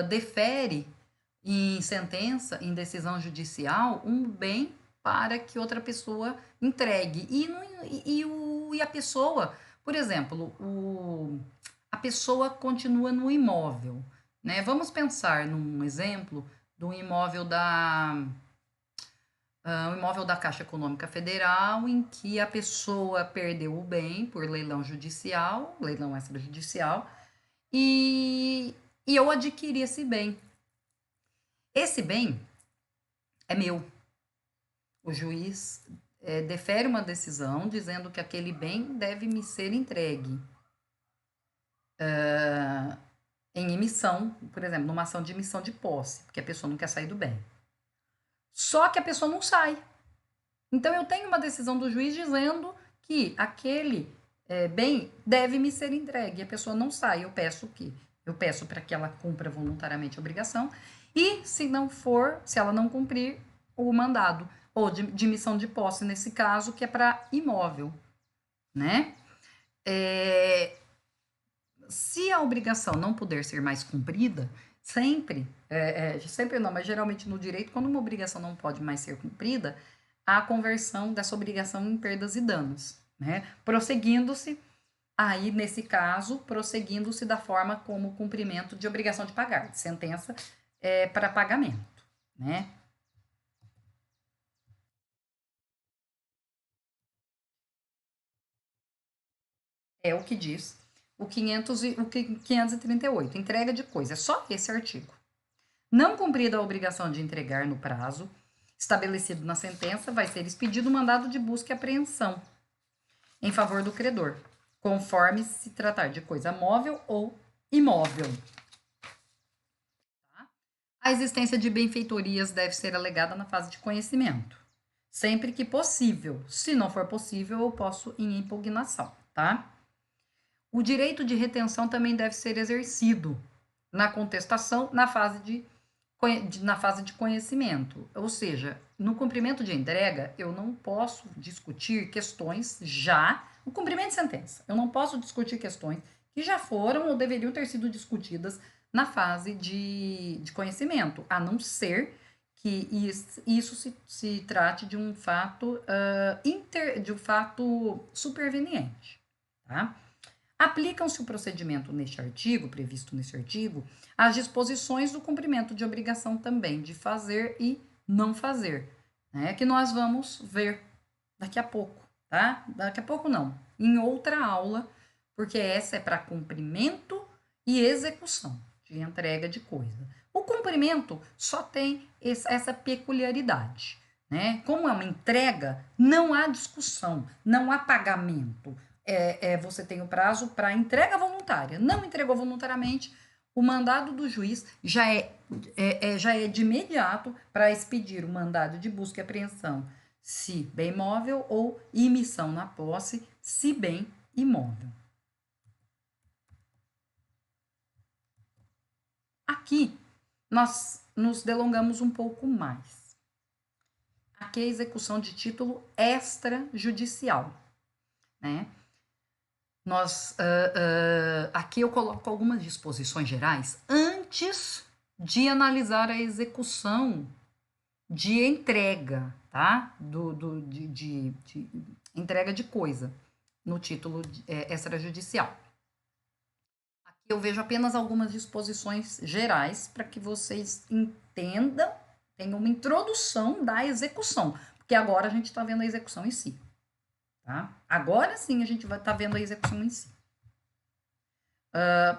defere em sentença, em decisão judicial, um bem para que outra pessoa entregue. E a pessoa, por exemplo, a pessoa continua no imóvel. Né? Vamos pensar num exemplo do imóvel da Caixa Econômica Federal, em que a pessoa perdeu o bem por leilão judicial, leilão extrajudicial, e eu adquiri esse bem. Esse bem é meu. O juiz defere uma decisão dizendo que aquele bem deve me ser entregue. Em emissão, por exemplo, numa ação de emissão de posse, porque a pessoa não quer sair do bem. Só que a pessoa não sai. Então, eu tenho uma decisão do juiz dizendo que aquele bem deve me ser entregue. E a pessoa não sai. Eu peço o quê? Eu peço para que ela cumpra voluntariamente a obrigação. E, se ela não cumprir o mandado, ou de emissão de posse, nesse caso, que é para imóvel. Né? Se a obrigação não puder ser mais cumprida, sempre não, mas geralmente no direito, quando uma obrigação não pode mais ser cumprida, há a conversão dessa obrigação em perdas e danos, né? Prosseguindo-se, aí nesse caso, prosseguindo-se da forma como o cumprimento de obrigação de pagar, de sentença para pagamento, né? É o que diz o 538, entrega de coisa, é só esse artigo. Não cumprida a obrigação de entregar no prazo estabelecido na sentença, vai ser expedido o mandado de busca e apreensão em favor do credor, conforme se tratar de coisa móvel ou imóvel. Tá? A existência de benfeitorias deve ser alegada na fase de conhecimento, sempre que possível. Se não for possível, eu posso em impugnação, tá? O direito de retenção também deve ser exercido na contestação, na fase de conhecimento. Ou seja, no cumprimento de entrega, eu não posso discutir questões no cumprimento de sentença, eu não posso discutir questões que já foram ou deveriam ter sido discutidas na fase de conhecimento, a não ser que isso se trate de um fato, de um fato superveniente, tá? Aplicam-se o procedimento previsto neste artigo, às disposições do cumprimento de obrigação também de fazer e não fazer, né? Que nós vamos ver daqui a pouco, tá? Daqui a pouco não, em outra aula, porque essa é para cumprimento e execução de entrega de coisa. O cumprimento só tem essa peculiaridade, né? Como é uma entrega, não há discussão, não há pagamento. Você tem o prazo para entrega voluntária. Não entregou voluntariamente, o mandado do juiz já é de imediato para expedir o mandado de busca e apreensão, se bem móvel, ou imissão na posse, se bem imóvel. Aqui, nós nos delongamos um pouco mais. Aqui é a execução de título extrajudicial, né? Aqui eu coloco algumas disposições gerais antes de analisar a execução de entrega, tá? De entrega de coisa no título extrajudicial. Aqui eu vejo apenas algumas disposições gerais para que vocês entendam, tenham uma introdução da execução, porque agora a gente está vendo a execução em si. Tá? Agora sim a gente vai estar vendo a execução em si.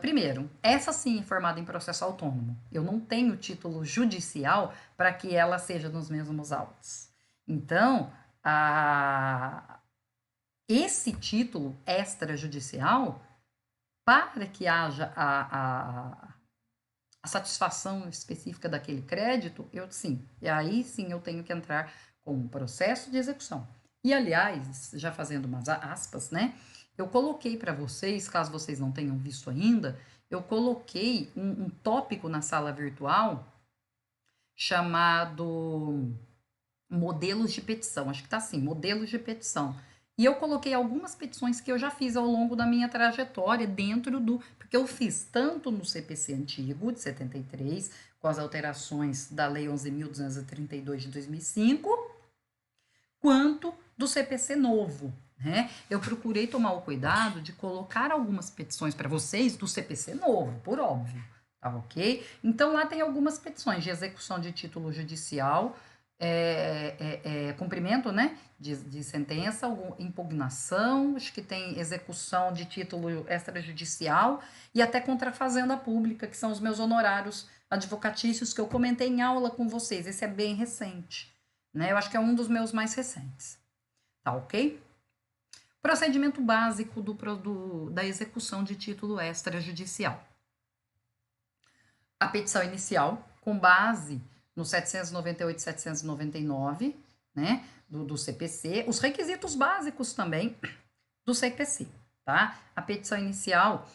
Primeiro, essa sim é formada em processo autônomo. Eu não tenho título judicial para que ela seja nos mesmos autos. Então, esse título extrajudicial, para que haja a satisfação específica daquele crédito, e aí sim eu tenho que entrar com um processo de execução. E, aliás, já fazendo umas aspas, né? Eu coloquei para vocês, caso vocês não tenham visto ainda, eu coloquei um tópico na sala virtual chamado modelos de petição. Acho que tá assim, modelos de petição. E eu coloquei algumas petições que eu já fiz ao longo da minha trajetória dentro porque eu fiz tanto no CPC antigo, de 73, com as alterações da Lei 11.232 de 2005, quanto do CPC novo, né? Eu procurei tomar o cuidado de colocar algumas petições para vocês do CPC novo, por óbvio, tá ok? Então, lá tem algumas petições de execução de título judicial, cumprimento, né, de sentença, impugnação, acho que tem execução de título extrajudicial e até contra a fazenda pública, que são os meus honorários advocatícios que eu comentei em aula com vocês. Esse é bem recente, né? Eu acho que é um dos meus mais recentes. Tá ok? Procedimento básico da execução de título extrajudicial. A petição inicial, com base no 798 e 799, né, do CPC, os requisitos básicos também do CPC, tá? A petição inicial,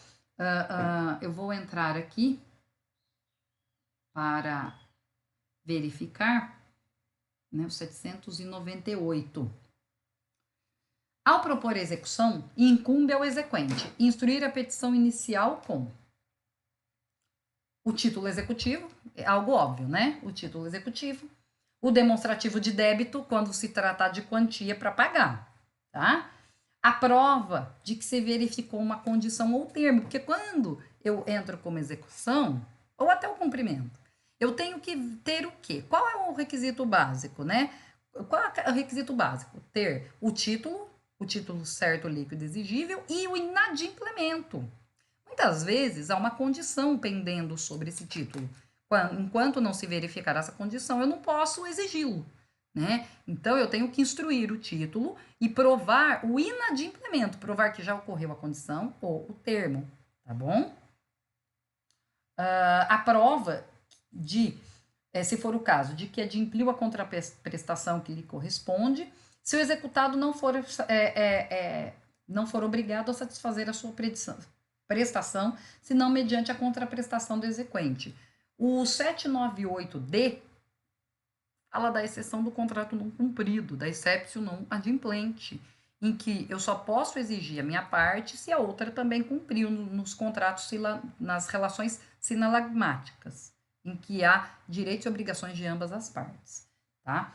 eu vou entrar aqui para verificar, né, o 798. Ao propor a execução, incumbe ao exequente instruir a petição inicial com o título executivo, é algo óbvio, né? O título executivo, o demonstrativo de débito, quando se tratar de quantia para pagar, tá? A prova de que se verificou uma condição ou termo, porque quando eu entro como execução, ou até o cumprimento, eu tenho que ter o quê? Qual é o requisito básico, né? Qual é o requisito básico? Ter o título certo, líquido, exigível e o inadimplemento. Muitas vezes há uma condição pendendo sobre esse título. Enquanto não se verificar essa condição, eu não posso exigi-lo, né? Então, eu tenho que instruir o título e provar o inadimplemento, provar que já ocorreu a condição ou o termo, tá bom? A prova de, se for o caso, de que adimpliu a contraprestação que lhe corresponde, se o executado não for obrigado a satisfazer a sua petição, prestação, senão mediante a contraprestação do exequente. O 798D fala da exceção do contrato não cumprido, da exceptio non adimplente, em que eu só posso exigir a minha parte se a outra também cumpriu nos contratos, nas relações sinalagmáticas, em que há direitos e obrigações de ambas as partes, tá?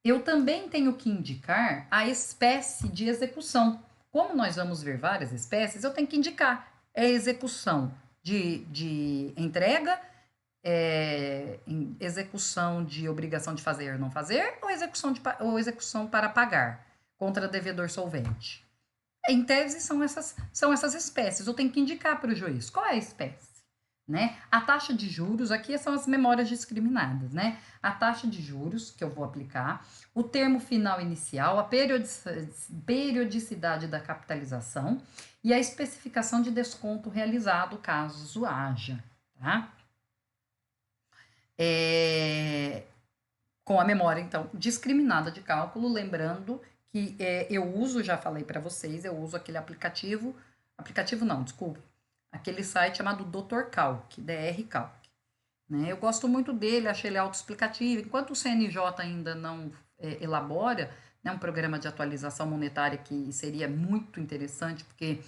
Eu também tenho que indicar a espécie de execução. Como nós vamos ver várias espécies, eu tenho que indicar execução de entrega, execução de obrigação de fazer ou não fazer, ou execução para pagar contra devedor solvente. Em tese, são essas espécies. Eu tenho que indicar para o juiz qual é a espécie. Né? A taxa de juros, aqui são as memórias discriminadas, né? A taxa de juros que eu vou aplicar, o termo final inicial, a periodicidade da capitalização e a especificação de desconto realizado, caso haja, tá? Com a memória, então, discriminada de cálculo, lembrando que eu uso, já falei para vocês, eu uso aquele aplicativo não, desculpe, aquele site chamado Dr. Calc, DR Calc. Né? Eu gosto muito dele, achei ele autoexplicativo. Enquanto o CNJ ainda não elabora, né, um programa de atualização monetária que seria muito interessante, porque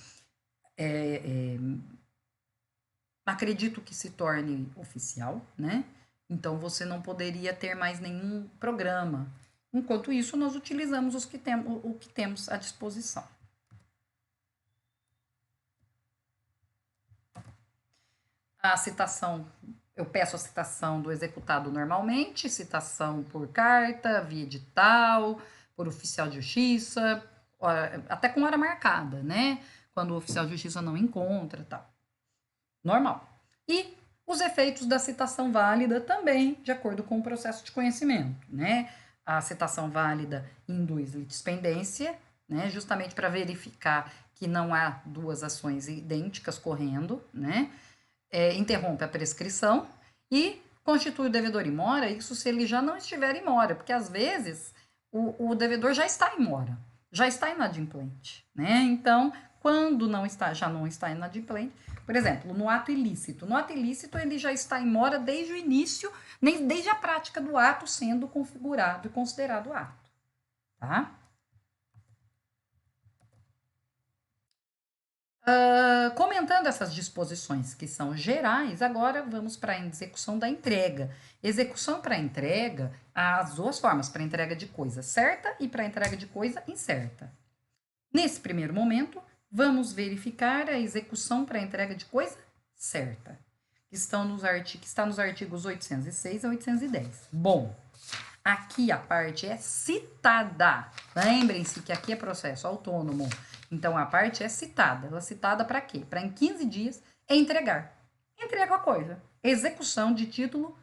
acredito que se torne oficial, né? Então, você não poderia ter mais nenhum programa. Enquanto isso, nós utilizamos o que temos à disposição. A citação, eu peço a citação do executado normalmente, citação por carta, via edital, por oficial de justiça, até com hora marcada, né? Quando o oficial de justiça não encontra, tal. Normal. E os efeitos da citação válida também, de acordo com o processo de conhecimento, né? A citação válida induz litispendência, né? Justamente para verificar que não há duas ações idênticas correndo, né? Interrompe a prescrição e constitui o devedor em mora, isso se ele já não estiver em mora, porque às vezes o devedor já está em mora, já está inadimplente, né? Então, quando já não está inadimplente, por exemplo, no ato ilícito ele já está em mora desde o início, desde a prática do ato sendo configurado e considerado ato, tá? Comentando essas disposições que são gerais, agora vamos para a execução da entrega. Execução para entrega, há as duas formas, para entrega de coisa certa e para entrega de coisa incerta. Nesse primeiro momento, vamos verificar a execução para entrega de coisa certa, que está nos artigos 806 a 810. Bom, aqui a parte é citada. Lembrem-se que aqui é processo autônomo. Então, a parte é citada. Ela é citada para quê? Para em 15 dias entregar. Entrega a coisa. Execução de título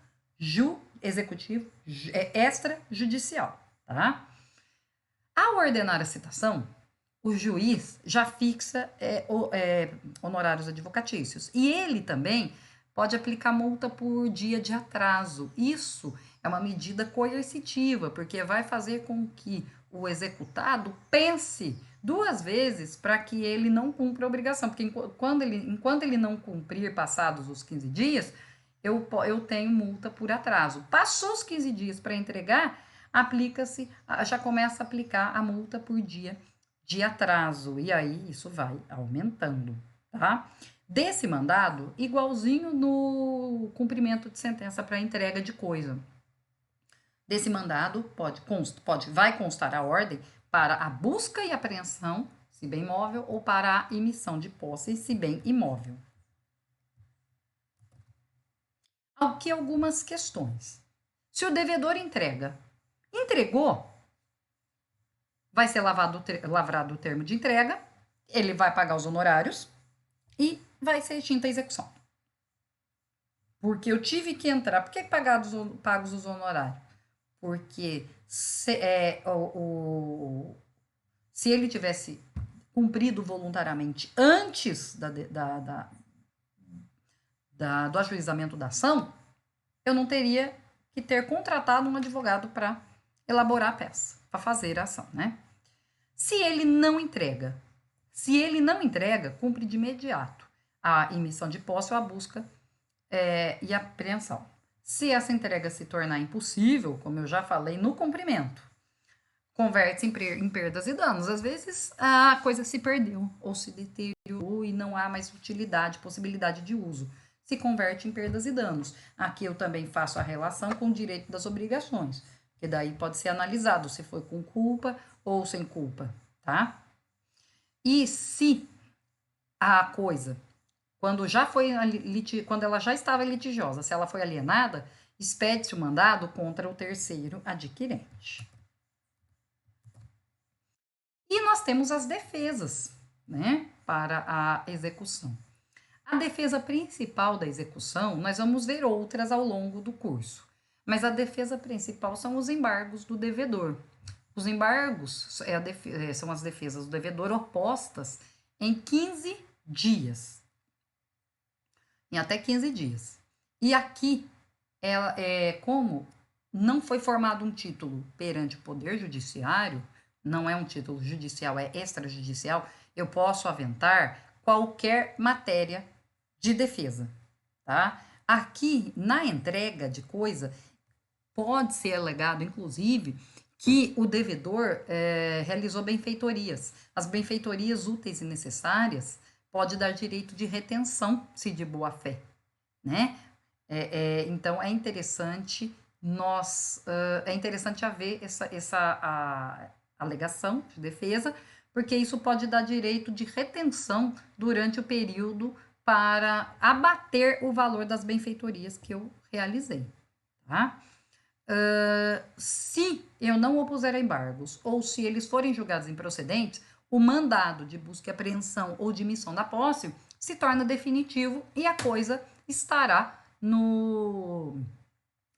executivo extrajudicial, tá? Ao ordenar a citação, o juiz já fixa honorários advocatícios. E ele também pode aplicar multa por dia de atraso. Isso é uma medida coercitiva, porque vai fazer com que o executado pense duas vezes para que ele não cumpra a obrigação. Porque enquanto ele não cumprir passados os 15 dias, eu tenho multa por atraso. Passou os 15 dias para entregar, já começa a aplicar a multa por dia de atraso. E aí isso vai aumentando, tá? Desse mandado, igualzinho no cumprimento de sentença para entrega de coisa. Desse mandado, vai constar a ordem para a busca e apreensão, se bem móvel, ou para a emissão de posse, se bem imóvel. Aqui algumas questões. Se o devedor entregou, vai ser lavrado o termo de entrega, ele vai pagar os honorários e vai ser extinta a execução. Porque eu tive que entrar. Por que pagos os honorários? Porque se ele tivesse cumprido voluntariamente antes do ajuizamento da ação, eu não teria que ter contratado um advogado para elaborar a peça, para fazer a ação, né? Se ele não entrega, cumpre de imediato a emissão de posse ou a busca e apreensão. Se essa entrega se tornar impossível, como eu já falei, no cumprimento, converte-se em perdas e danos. Às vezes a coisa se perdeu ou se deteriorou e não há mais utilidade, possibilidade de uso. Se converte em perdas e danos. Aqui eu também faço a relação com o direito das obrigações, que daí pode ser analisado se foi com culpa ou sem culpa, tá? E se a coisa, quando ela já estava litigiosa, se ela foi alienada, expede-se o mandado contra o terceiro adquirente. E nós temos as defesas, né, para a execução. A defesa principal da execução, nós vamos ver outras ao longo do curso, mas a defesa principal são os embargos do devedor. Os embargos são as defesas do devedor opostas em 15 dias. Em até 15 dias. E aqui, como não foi formado um título perante o Poder Judiciário, não é um título judicial, é extrajudicial, eu posso aventar qualquer matéria de defesa, tá? Aqui, na entrega de coisa, pode ser alegado, inclusive, que o devedor realizou benfeitorias. As benfeitorias úteis e necessárias pode dar direito de retenção, se de boa fé, né? Então, é interessante haver essa alegação de defesa, porque isso pode dar direito de retenção durante o período para abater o valor das benfeitorias que eu realizei, tá? Se eu não opuser a embargos ou se eles forem julgados improcedentes, o mandado de busca e apreensão ou de emissão da posse se torna definitivo e a coisa estará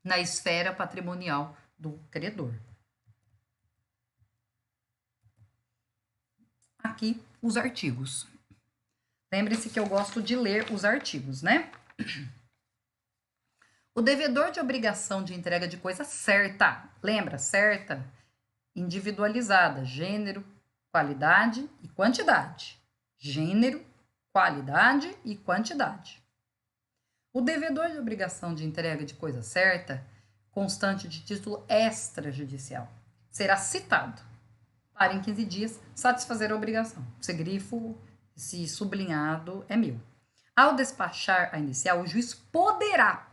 na esfera patrimonial do credor. Aqui, os artigos. Lembre-se que eu gosto de ler os artigos, né? O devedor de obrigação de entrega de coisa certa, lembra? Certa, individualizada, gênero, qualidade e quantidade. Gênero, qualidade e quantidade. O devedor de obrigação de entrega de coisa certa, constante de título extrajudicial, será citado para, em 15 dias, satisfazer a obrigação. Se grifo, se sublinhado, é meu. Ao despachar a inicial, o juiz poderá,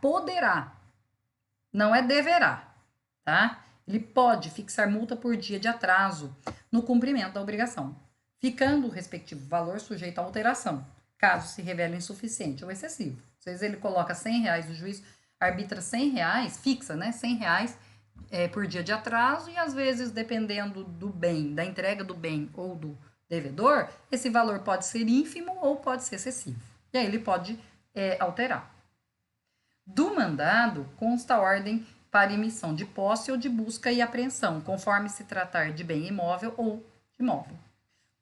não é deverá, tá? Ele pode fixar multa por dia de atraso no cumprimento da obrigação, ficando o respectivo valor sujeito a alteração, caso se revele insuficiente ou excessivo. Às vezes ele coloca R$100, o juiz arbitra R$100, fixa, né, R$100 por dia de atraso, e às vezes, dependendo do bem, da entrega do bem ou do devedor, esse valor pode ser ínfimo ou pode ser excessivo. E aí ele pode alterar. Do mandado consta a ordem para emissão de posse ou de busca e apreensão, conforme se tratar de bem imóvel ou de imóvel,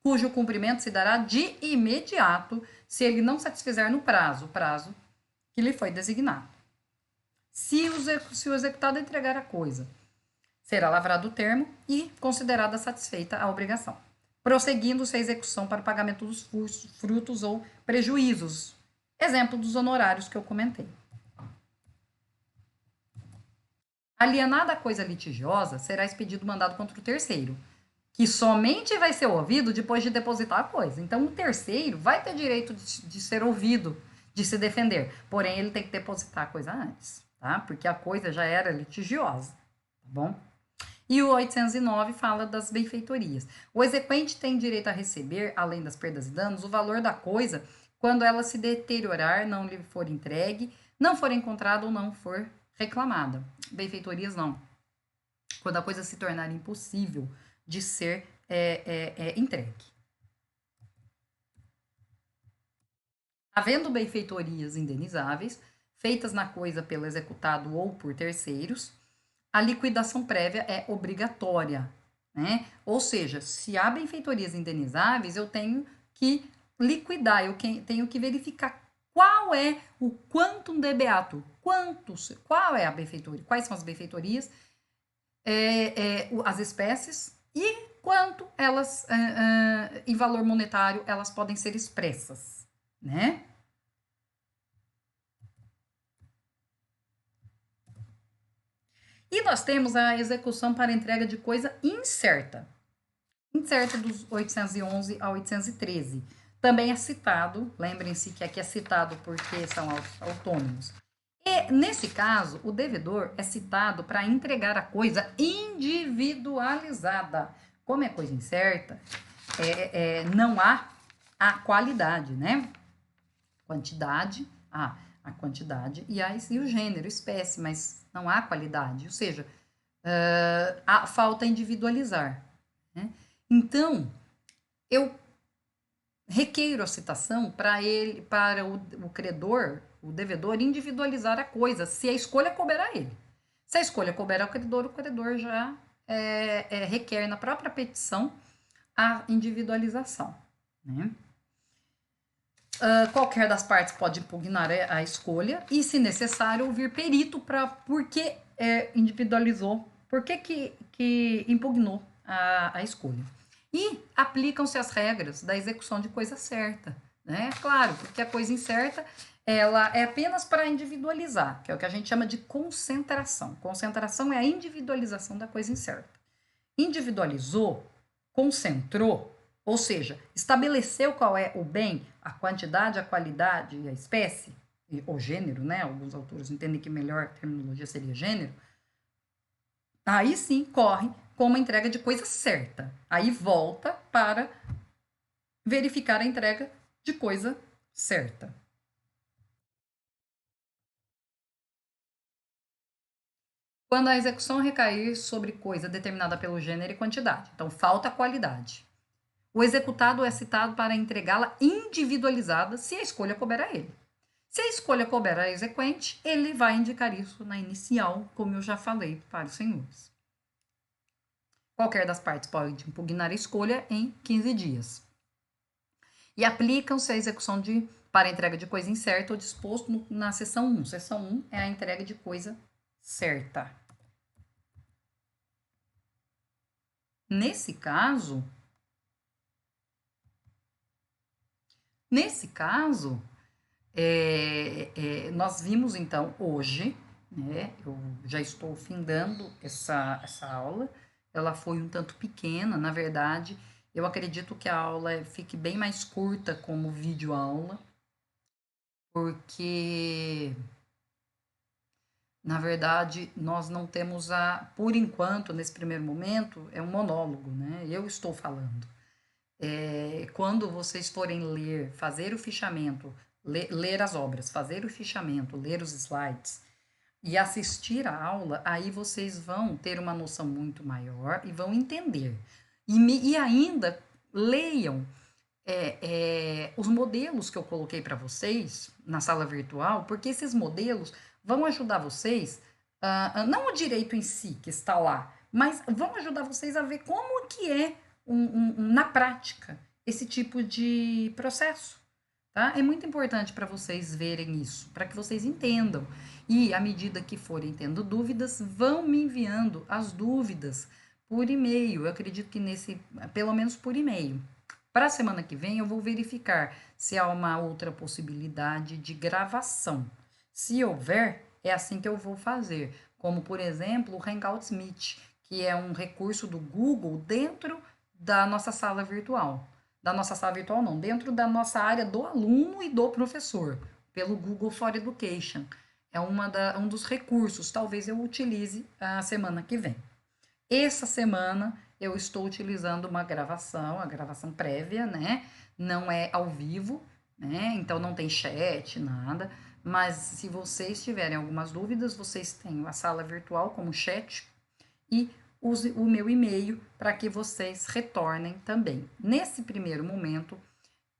cujo cumprimento se dará de imediato se ele não satisfizer no prazo que lhe foi designado. Se o executado entregar a coisa, será lavrado o termo e considerada satisfeita a obrigação, prosseguindo-se a execução para o pagamento dos frutos ou prejuízos. Exemplo dos honorários que eu comentei. Alienada a coisa litigiosa, será expedido mandado contra o terceiro, que somente vai ser ouvido depois de depositar a coisa. Então, o terceiro vai ter direito de ser ouvido, de se defender. Porém, ele tem que depositar a coisa antes, tá? Porque a coisa já era litigiosa, tá bom? E o 809 fala das benfeitorias. O exequente tem direito a receber, além das perdas e danos, o valor da coisa quando ela se deteriorar, não lhe for entregue, não for encontrada ou não for reclamada. Benfeitorias não. Quando a coisa se tornar impossível de ser entregue. Havendo benfeitorias indenizáveis, feitas na coisa pelo executado ou por terceiros, a liquidação prévia é obrigatória, né? Ou seja, se há benfeitorias indenizáveis, eu tenho que liquidar, eu tenho que verificar qual é o quantum de beato, qual é a benfeitoria, quais são as benfeitorias, as espécies e quanto elas, em valor monetário, elas podem ser expressas, né? E nós temos a execução para entrega de coisa incerta. Incerta dos 811 a 813. Também é citado, lembrem-se que aqui é citado porque são autônomos. E, nesse caso, o devedor é citado para entregar a coisa individualizada. Como é coisa incerta, não há a qualidade, né? Quantidade, a quantidade e o gênero, espécie, mas não há qualidade, ou seja, falta individualizar, né? Então, eu requeiro a citação para o credor, o devedor, individualizar a coisa, se a escolha couber a ele. Se a escolha couber ao credor, o credor já requer na própria petição a individualização, né? Qualquer das partes pode impugnar a escolha e, se necessário, ouvir perito para por que individualizou, por que impugnou a escolha. E aplicam-se as regras da execução de coisa certa, né? Claro, porque a coisa incerta ela é apenas para individualizar, que é o que a gente chama de concentração. Concentração é a individualização da coisa incerta. Individualizou, concentrou, ou seja, estabeleceu qual é o bem, a quantidade, a qualidade e a espécie, ou gênero, né? Alguns autores entendem que melhor terminologia seria gênero. Aí sim corre como a entrega de coisa certa. Aí volta para verificar a entrega de coisa certa. Quando a execução recair sobre coisa determinada pelo gênero e quantidade. Então, falta a qualidade. O executado é citado para entregá-la individualizada se a escolha couber a ele. Se a escolha couber a exequente, ele vai indicar isso na inicial, como eu já falei para os senhores. Qualquer das partes pode impugnar a escolha em 15 dias. E aplicam-se a execução para a entrega de coisa incerta ou disposto na seção 1. Seção 1 é a entrega de coisa certa. Nesse caso, nós vimos então hoje, né? Eu já estou findando essa aula. Ela foi um tanto pequena, na verdade. Eu acredito que a aula fique bem mais curta como videoaula, porque, na verdade, nós não temos por enquanto, nesse primeiro momento, é um monólogo, né? Eu estou falando. Quando vocês forem fazer o fichamento, ler as obras, fazer o fichamento, ler os slides e assistir a aula, aí vocês vão ter uma noção muito maior e vão entender. E ainda leiam os modelos que eu coloquei para vocês na sala virtual, porque esses modelos vão ajudar vocês, não o direito em si que está lá, mas vão ajudar vocês a ver como que é na prática esse tipo de processo. Tá? É muito importante para vocês verem isso, para que vocês entendam. E, à medida que forem tendo dúvidas, vão me enviando as dúvidas por e-mail. Eu acredito que pelo menos por e-mail. Para a semana que vem, eu vou verificar se há uma outra possibilidade de gravação. Se houver, é assim que eu vou fazer. Como, por exemplo, o Hangouts Meet, que é um recurso do Google dentro da nossa sala virtual. Da nossa sala virtual, não, dentro da nossa área do aluno e do professor, pelo Google for Education. É um dos recursos, talvez eu utilize a semana que vem. Essa semana eu estou utilizando uma gravação, a gravação prévia, né? Não é ao vivo, né? Então não tem chat, nada. Mas se vocês tiverem algumas dúvidas, vocês têm a sala virtual como chat e use o meu e-mail para que vocês retornem também. Nesse primeiro momento,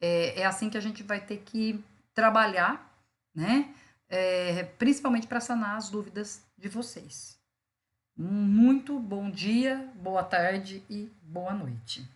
é assim que a gente vai ter que trabalhar, né? Principalmente para sanar as dúvidas de vocês. Muito bom dia, boa tarde e boa noite.